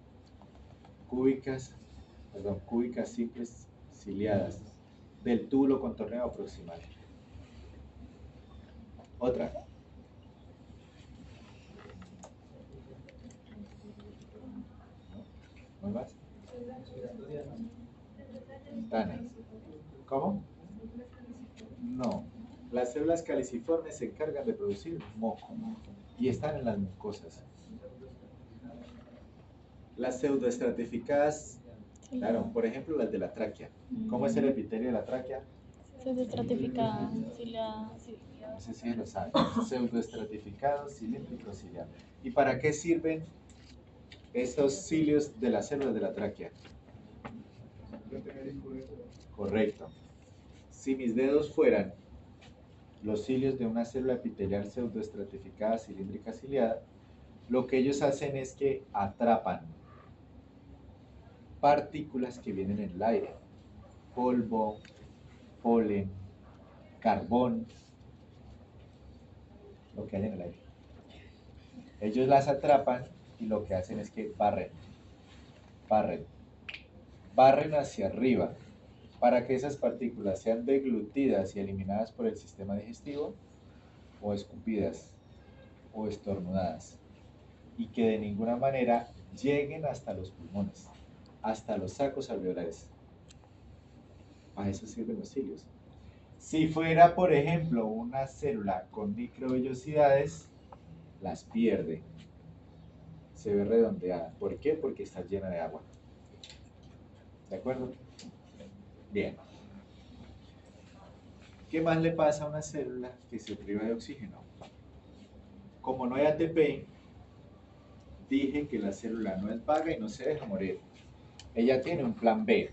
cúbicas simples ciliadas del túbulo contorneado proximal. Otra. ¿No más? Tana. ¿Cómo? No. Las células caliciformes se encargan de producir moco y están en las mucosas. Las pseudoestratificadas, claro, por ejemplo las de la tráquea. ¿Cómo es el epitelio de la tráquea? Pseudoestratificada, No sé si lo saben. Pseudoestratificado, cilíndrico, ciliado. ¿Y para qué sirven esos cilios de las células de la tráquea? Correcto. Si mis dedos fueran los cilios de una célula epitelial pseudoestratificada, cilíndrica, ciliada, lo que ellos hacen es que atrapan partículas que vienen en el aire, polvo, polen, carbón, lo que hay en el aire. Ellos las atrapan y lo que hacen es que barren hacia arriba para que esas partículas sean deglutidas y eliminadas por el sistema digestivo o escupidas o estornudadas y que de ninguna manera lleguen hasta los pulmones, hasta los sacos alveolares. Para eso sirven los cilios. Si fuera, por ejemplo, una célula con microvellosidades, las pierde. Se ve redondeada. ¿Por qué? Porque está llena de agua. ¿De acuerdo? Bien. ¿Qué más le pasa a una célula que se priva de oxígeno? Como no hay ATP, dije que la célula no es vaga y no se deja morir. Ella tiene un plan B.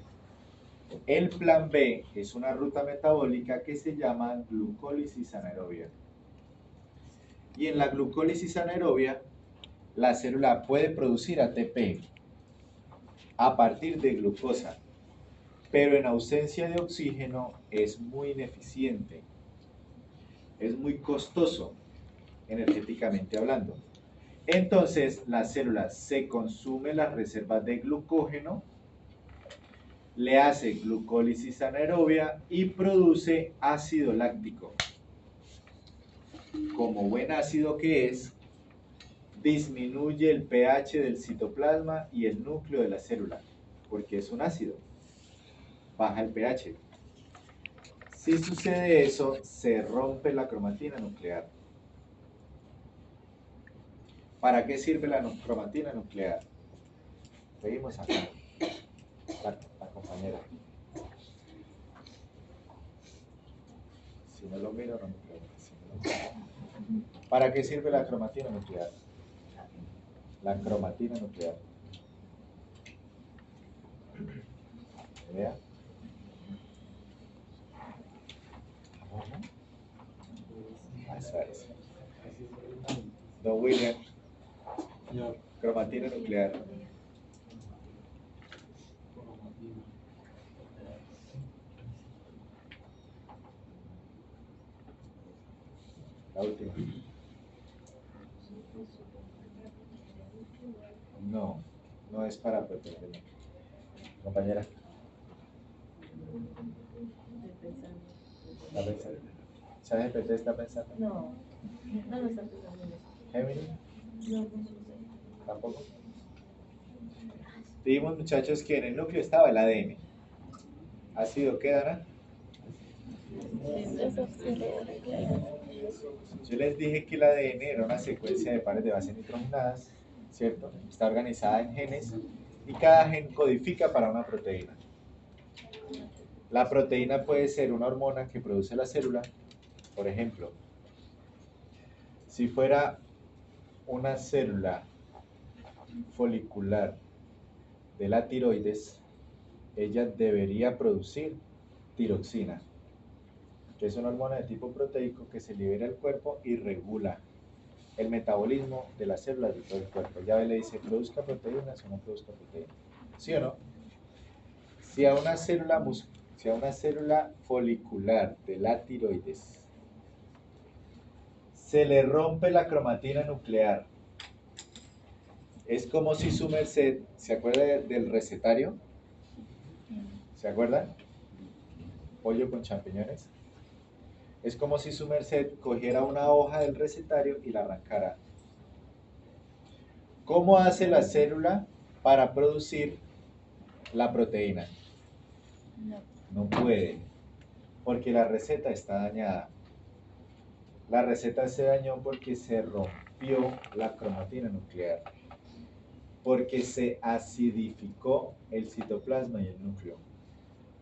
El plan B es una ruta metabólica que se llama glucólisis anaerobia. Y en la glucólisis anaerobia, la célula puede producir ATP a partir de glucosa, pero en ausencia de oxígeno es muy ineficiente, es muy costoso energéticamente hablando. Entonces la célula se consume las reservas de glucógeno, le hace glucólisis anaerobia y produce ácido láctico. Como buen ácido que es, disminuye el pH del citoplasma y el núcleo de la célula, porque es un ácido. Baja el pH. Si sucede eso, se rompe la cromatina nuclear. ¿Para qué sirve la cromatina nuclear? Seguimos acá. La compañera. Si no lo miro, no me pregunto. ¿Para qué sirve la cromatina nuclear? La cromatina nuclear. ¿Vea? Esa es. Don William. Cromatina nuclear. La última. No, no es para proteger. Compañera. ¿Está pensando? ¿Sabes qué está pensando? No, no lo está pensando en eso. ¿Gemini? No, ¿Tampoco? Dijimos, muchachos, que en el núcleo estaba el ADN. ¿Ácido qué, Dana? Yo les dije que el ADN era una secuencia de pares de bases nitrogenadas, ¿cierto? Está organizada en genes y cada gen codifica para una proteína. La proteína puede ser una hormona que produce la célula, por ejemplo, si fuera una célula folicular de la tiroides, ella debería producir tiroxina, que es una hormona de tipo proteico que se libera del cuerpo y regula el metabolismo de las células de todo el cuerpo. Ya le dice, produzca proteínas o no produzca proteínas. ¿Sí o no? Si a una célula folicular de la tiroides se le rompe la cromatina nuclear, es como si su merced, ¿se acuerda del recetario? ¿Se acuerdan? Pollo con champiñones. Es como si su merced cogiera una hoja del recetario y la arrancara. ¿Cómo hace la célula para producir la proteína? No puede, porque la receta está dañada. La receta se dañó porque se rompió la cromatina nuclear, porque se acidificó el citoplasma y el núcleo,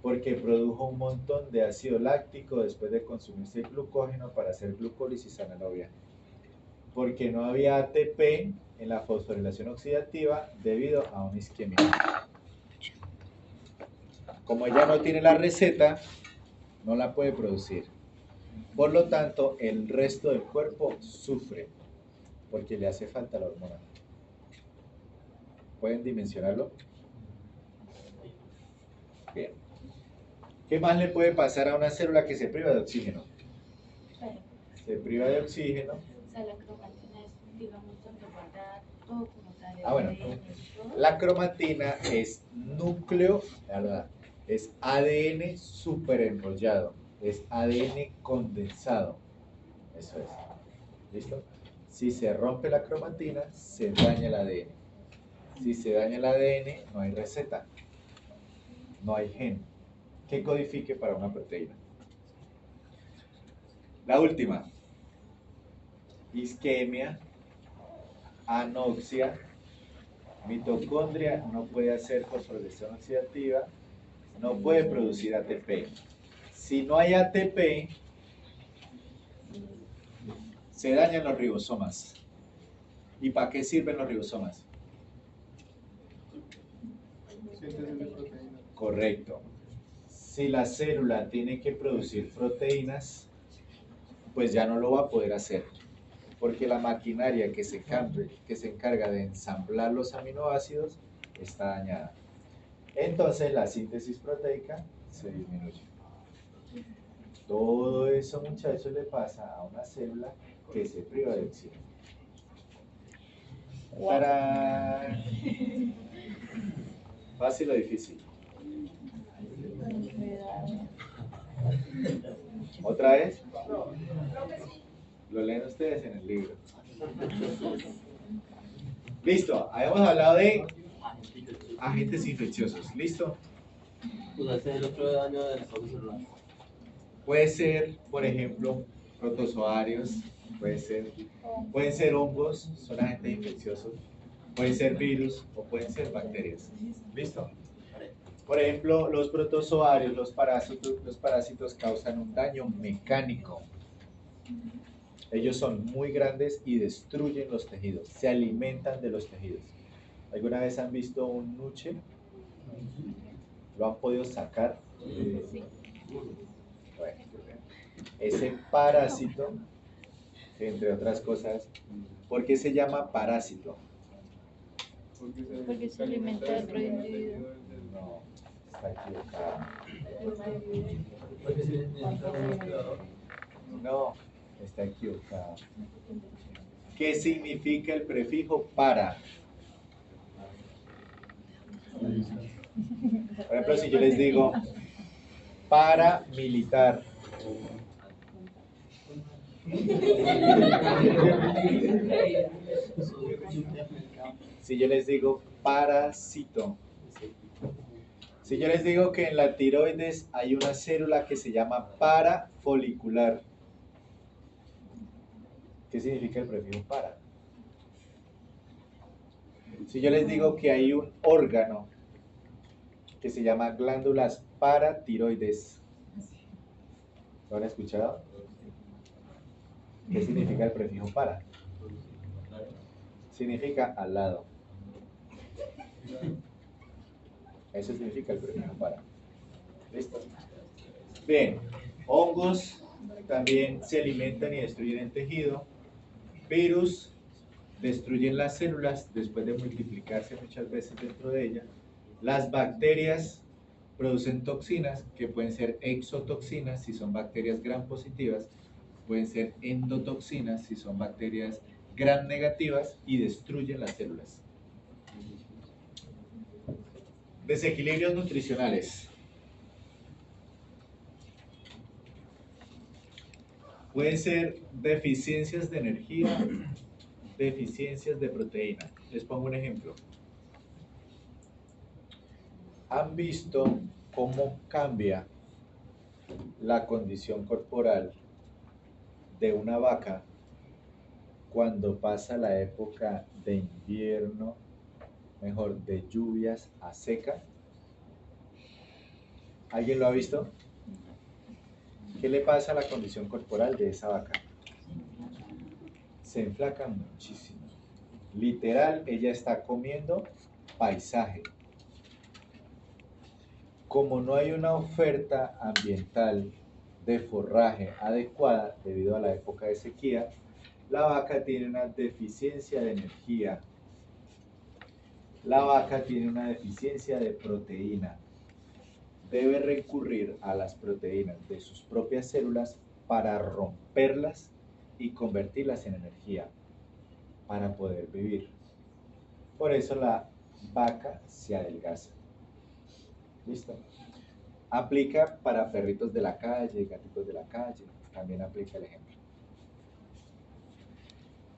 porque produjo un montón de ácido láctico después de consumirse el glucógeno para hacer glucólisis anaerobia, porque no había ATP en la fosforilación oxidativa debido a una isquemia. Como ella no tiene la receta, no la puede producir. Por lo tanto, el resto del cuerpo sufre porque le hace falta la hormona. ¿Pueden dimensionarlo? Bien. ¿Qué más le puede pasar a una célula que se priva de oxígeno? Se priva de oxígeno. O sea, la cromatina es, digamos, donde guarda todo como tal. Bueno, la cromatina es núcleo, es ADN superenrollado, es ADN condensado. Eso es. ¿Listo? Si se rompe la cromatina, se daña el ADN. Si se daña el ADN, no hay receta, no hay gen que codifique para una proteína. La última, isquemia, anoxia, mitocondria no puede hacer fosforilación oxidativa, no puede producir ATP. Si no hay ATP, se dañan los ribosomas. ¿Y para qué sirven los ribosomas? Síntesis de proteínas. Correcto. Si la célula tiene que producir proteínas, pues ya no lo va a poder hacer, porque la maquinaria que se encarga de ensamblar los aminoácidos está dañada. Entonces la síntesis proteica se disminuye. Todo eso, muchachos, le pasa a una célula que se priva de oxígeno. ¡Tarán! ¿Fácil o difícil? ¿Otra vez? Lo leen ustedes en el libro. Listo, habíamos hablado de agentes infecciosos. ¿Listo? Pues ese es el otro daño del estado celular. Puede ser, por ejemplo, protozoarios, pueden ser hongos, son agentes infecciosos, pueden ser virus o pueden ser bacterias. ¿Listo? Por ejemplo, los protozoarios, los parásitos causan un daño mecánico. Ellos son muy grandes y destruyen los tejidos, se alimentan de los tejidos. ¿Alguna vez han visto un nuche? ¿Lo han podido sacar? Sí. Bueno, ese parásito, entre otras cosas, ¿por qué se llama parásito? Porque se alimenta de otro individuo. No, está equivocado. Porque si necesita un hospedador. No, está equivocado. ¿Qué significa el prefijo para? Por ejemplo, si yo les digo paramilitar. Si yo les digo parásito. Si yo les digo que en la tiroides hay una célula que se llama parafolicular. ¿Qué significa el prefijo para? Si yo les digo que hay un órgano que se llama glándulas paratiroides, ¿lo han escuchado? ¿Qué significa el prefijo para? Significa al lado. Eso significa el prefijo para. ¿Listo? Bien, hongos también se alimentan y destruyen el tejido. Virus destruyen las células después de multiplicarse muchas veces dentro de ellas Las bacterias producen toxinas que pueden ser exotoxinas si son bacterias gram positivas, pueden ser endotoxinas si son bacterias gram negativas y destruyen las células. Desequilibrios nutricionales. Pueden ser deficiencias de energía, deficiencias de proteína. Les pongo un ejemplo. ¿Han visto cómo cambia la condición corporal de una vaca cuando pasa la época de invierno, mejor, de lluvias a seca? ¿Alguien lo ha visto? ¿Qué le pasa a la condición corporal de esa vaca? Se enflaca muchísimo. Literal, ella está comiendo paisaje. Como no hay una oferta ambiental de forraje adecuada debido a la época de sequía, la vaca tiene una deficiencia de energía. La vaca tiene una deficiencia de proteína. Debe recurrir a las proteínas de sus propias células para romperlas y convertirlas en energía para poder vivir. Por eso la vaca se adelgaza. ¿Listo? Aplica para perritos de la calle, gatitos de la calle, también aplica el ejemplo.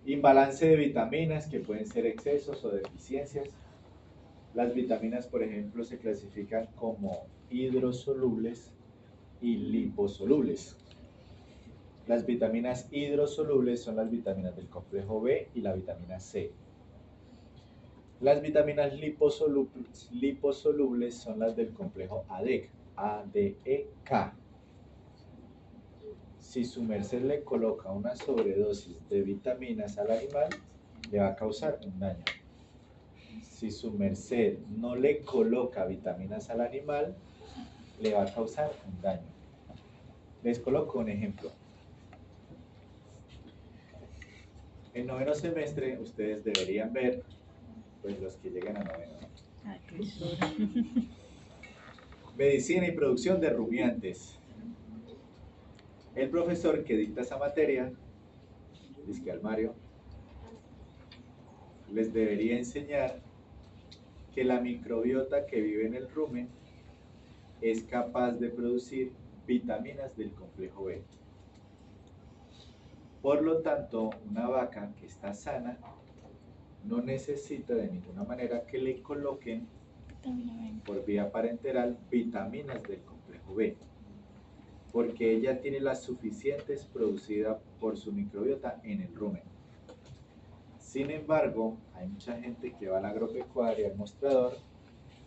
Imbalance de vitaminas, que pueden ser excesos o deficiencias. Las vitaminas, por ejemplo, se clasifican como hidrosolubles y liposolubles. Las vitaminas hidrosolubles son las vitaminas del complejo B y la vitamina C. Las vitaminas liposolubles son las del complejo ADEK, A-D-E-K. Si su merced le coloca una sobredosis de vitaminas al animal, le va a causar un daño. Si su merced no le coloca vitaminas al animal, le va a causar un daño. Les coloco un ejemplo. En noveno semestre ustedes deberían ver, pues los que lleguen a noveno, medicina y producción de rumiantes. El profesor que dicta esa materia, dice al Mario, les debería enseñar que la microbiota que vive en el rumen es capaz de producir vitaminas del complejo B. Por lo tanto, una vaca que está sana no necesita de ninguna manera que le coloquen por vía parenteral vitaminas del complejo B, porque ella tiene las suficientes producidas por su microbiota en el rumen. Sin embargo, hay mucha gente que va a la agropecuaria, al mostrador,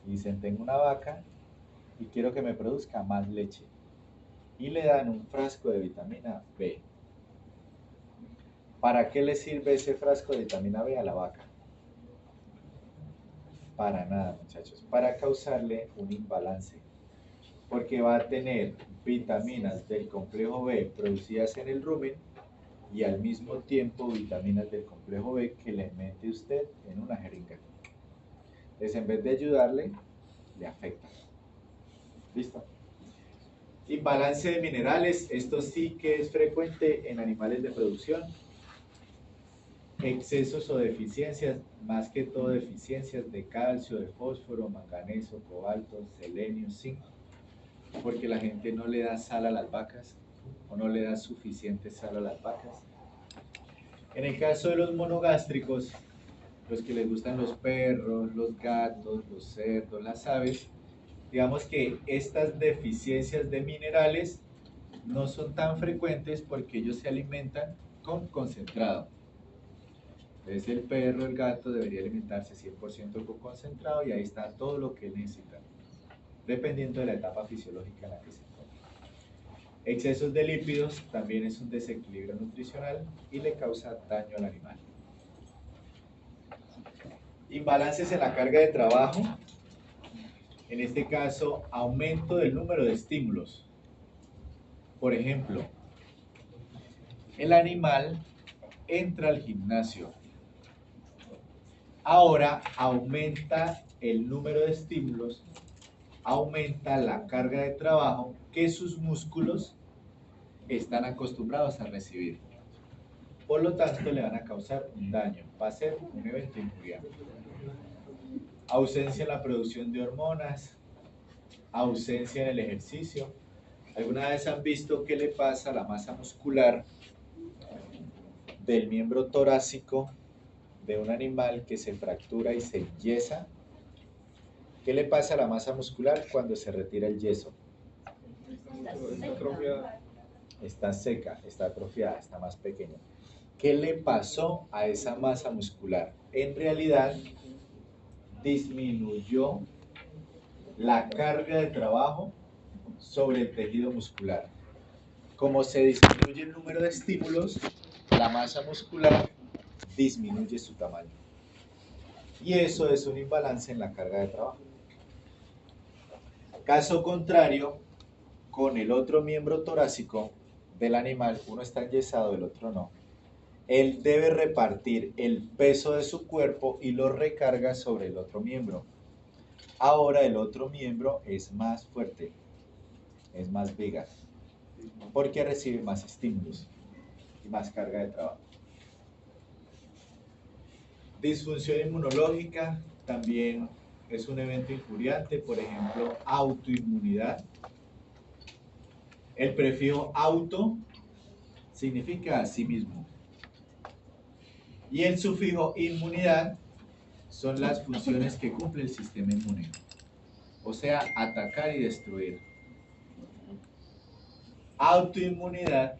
y dicen, tengo una vaca y quiero que me produzca más leche. Y le dan un frasco de vitamina B. ¿Para qué le sirve ese frasco de vitamina B a la vaca? Para nada, muchachos, para causarle un imbalance. Porque va a tener vitaminas del complejo B producidas en el rumen y al mismo tiempo vitaminas del complejo B que le mete usted en una jeringa. Entonces, en vez de ayudarle, le afecta. ¿Listo? Imbalance de minerales, esto sí que es frecuente en animales de producción. Excesos o deficiencias, más que todo deficiencias de calcio, de fósforo, manganeso, cobalto, selenio, zinc, porque la gente no le da sal a las vacas o no le da suficiente sal a las vacas. En el caso de los monogástricos, los que les gustan los perros, los gatos, los cerdos, las aves, digamos que estas deficiencias de minerales no son tan frecuentes porque ellos se alimentan con concentrado. Entonces el perro, el gato debería alimentarse 100% con concentrado y ahí está todo lo que necesitan, dependiendo de la etapa fisiológica en la que se encuentra. Excesos de lípidos también es un desequilibrio nutricional y le causa daño al animal. Imbalances en la carga de trabajo, en este caso aumento del número de estímulos. Por ejemplo, el animal entra al gimnasio. Ahora aumenta el número de estímulos, aumenta la carga de trabajo que sus músculos están acostumbrados a recibir. Por lo tanto, le van a causar un daño. Va a ser un evento injuriante. Ausencia en la producción de hormonas, ausencia en el ejercicio. ¿Alguna vez han visto qué le pasa a la masa muscular del miembro torácico de un animal que se fractura y se enyesa? ¿Qué le pasa a la masa muscular cuando se retira el yeso? Está seca, está atrofiada, está más pequeña. ¿Qué le pasó a esa masa muscular? En realidad, disminuyó la carga de trabajo sobre el tejido muscular. Como se disminuye el número de estímulos, la masa muscular disminuye su tamaño. Y eso es un imbalance en la carga de trabajo. Caso contrario, con el otro miembro torácico del animal, uno está enyesado, el otro no. Él debe repartir el peso de su cuerpo y lo recarga sobre el otro miembro. Ahora el otro miembro es más fuerte, es más vigoroso, porque recibe más estímulos y más carga de trabajo. Disfunción inmunológica también es un evento injuriante, por ejemplo, autoinmunidad. El prefijo auto significa a sí mismo. Y el sufijo inmunidad son las funciones que cumple el sistema inmune. O sea, atacar y destruir. Autoinmunidad,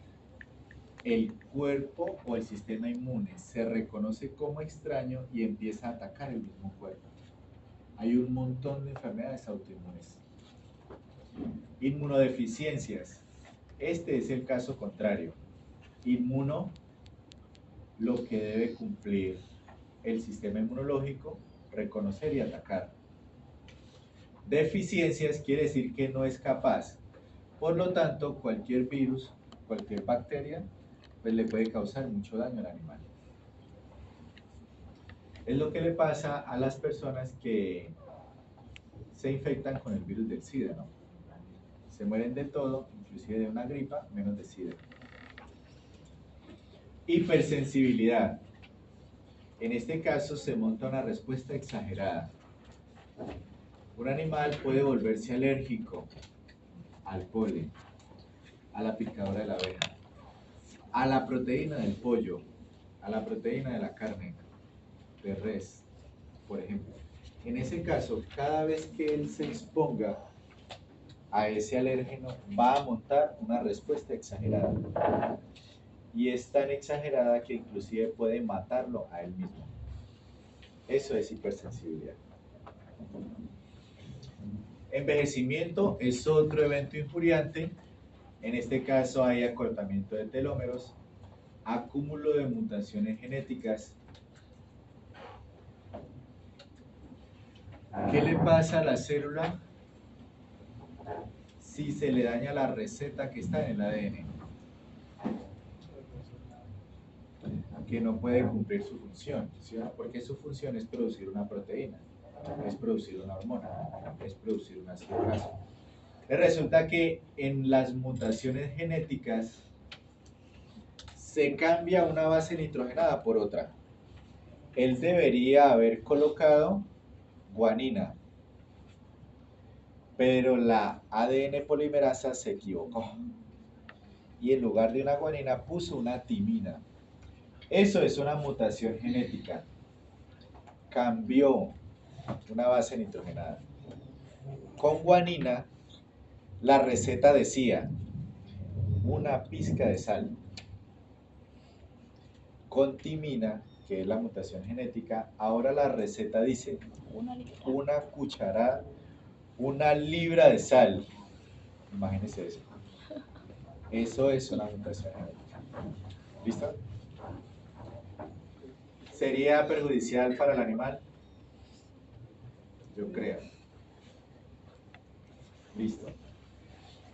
el cuerpo o el sistema inmune se reconoce como extraño y empieza a atacar el mismo cuerpo. Hay un montón de enfermedades autoinmunes. Inmunodeficiencias. Este es el caso contrario. Inmuno, lo que debe cumplir el sistema inmunológico, reconocer y atacar. Deficiencias quiere decir que no es capaz. Por lo tanto, cualquier virus, cualquier bacteria, pues le puede causar mucho daño al animal. Es lo que le pasa a las personas que se infectan con el virus del SIDA, ¿no? Se mueren de todo, inclusive de una gripa, menos de SIDA. Hipersensibilidad. En este caso se monta una respuesta exagerada. Un animal puede volverse alérgico al polen, a la picadura de la abeja, a la proteína del pollo, a la proteína de la carne de res, por ejemplo. En ese caso, cada vez que él se exponga a ese alérgeno, va a montar una respuesta exagerada. Y es tan exagerada que inclusive puede matarlo a él mismo. Eso es hipersensibilidad. Envejecimiento es otro evento injuriante. En este caso hay acortamiento de telómeros, acúmulo de mutaciones genéticas. ¿Qué le pasa a la célula si se le daña la receta que está en el ADN? Que no puede cumplir su función, ¿sí? Porque su función es producir una proteína, es producir una hormona, es producir un ácido graso. Resulta que en las mutaciones genéticas se cambia una base nitrogenada por otra. Él debería haber colocado guanina, pero la ADN polimerasa se equivocó y en lugar de una guanina puso una timina. Eso es una mutación genética. Cambió una base nitrogenada. Con guanina, la receta decía una pizca de sal. Con timina, que es la mutación genética, ahora la receta dice una cucharada, una libra de sal. Imagínense eso. Eso es una mutación genética. ¿Listo? ¿Sería perjudicial para el animal? Yo creo. Listo.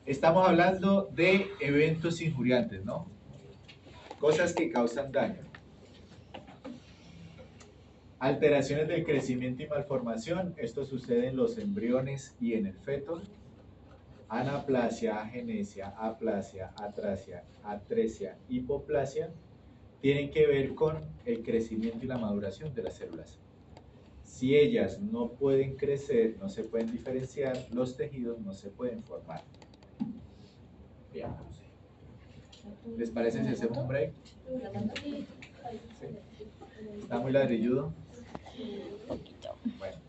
Estamos hablando de eventos injuriantes, ¿no? Cosas que causan daño. Alteraciones del crecimiento y malformación. Esto sucede en los embriones y en el feto. Anaplasia, agenesia, aplasia, atrasia, atresia, hipoplasia tienen que ver con el crecimiento y la maduración de las células. Si ellas no pueden crecer, no se pueden diferenciar, los tejidos no se pueden formar. Bien. ¿Les parece si hacemos un break? ¿Sí? ¿Está muy ladrilludo? Un poquito. Bueno.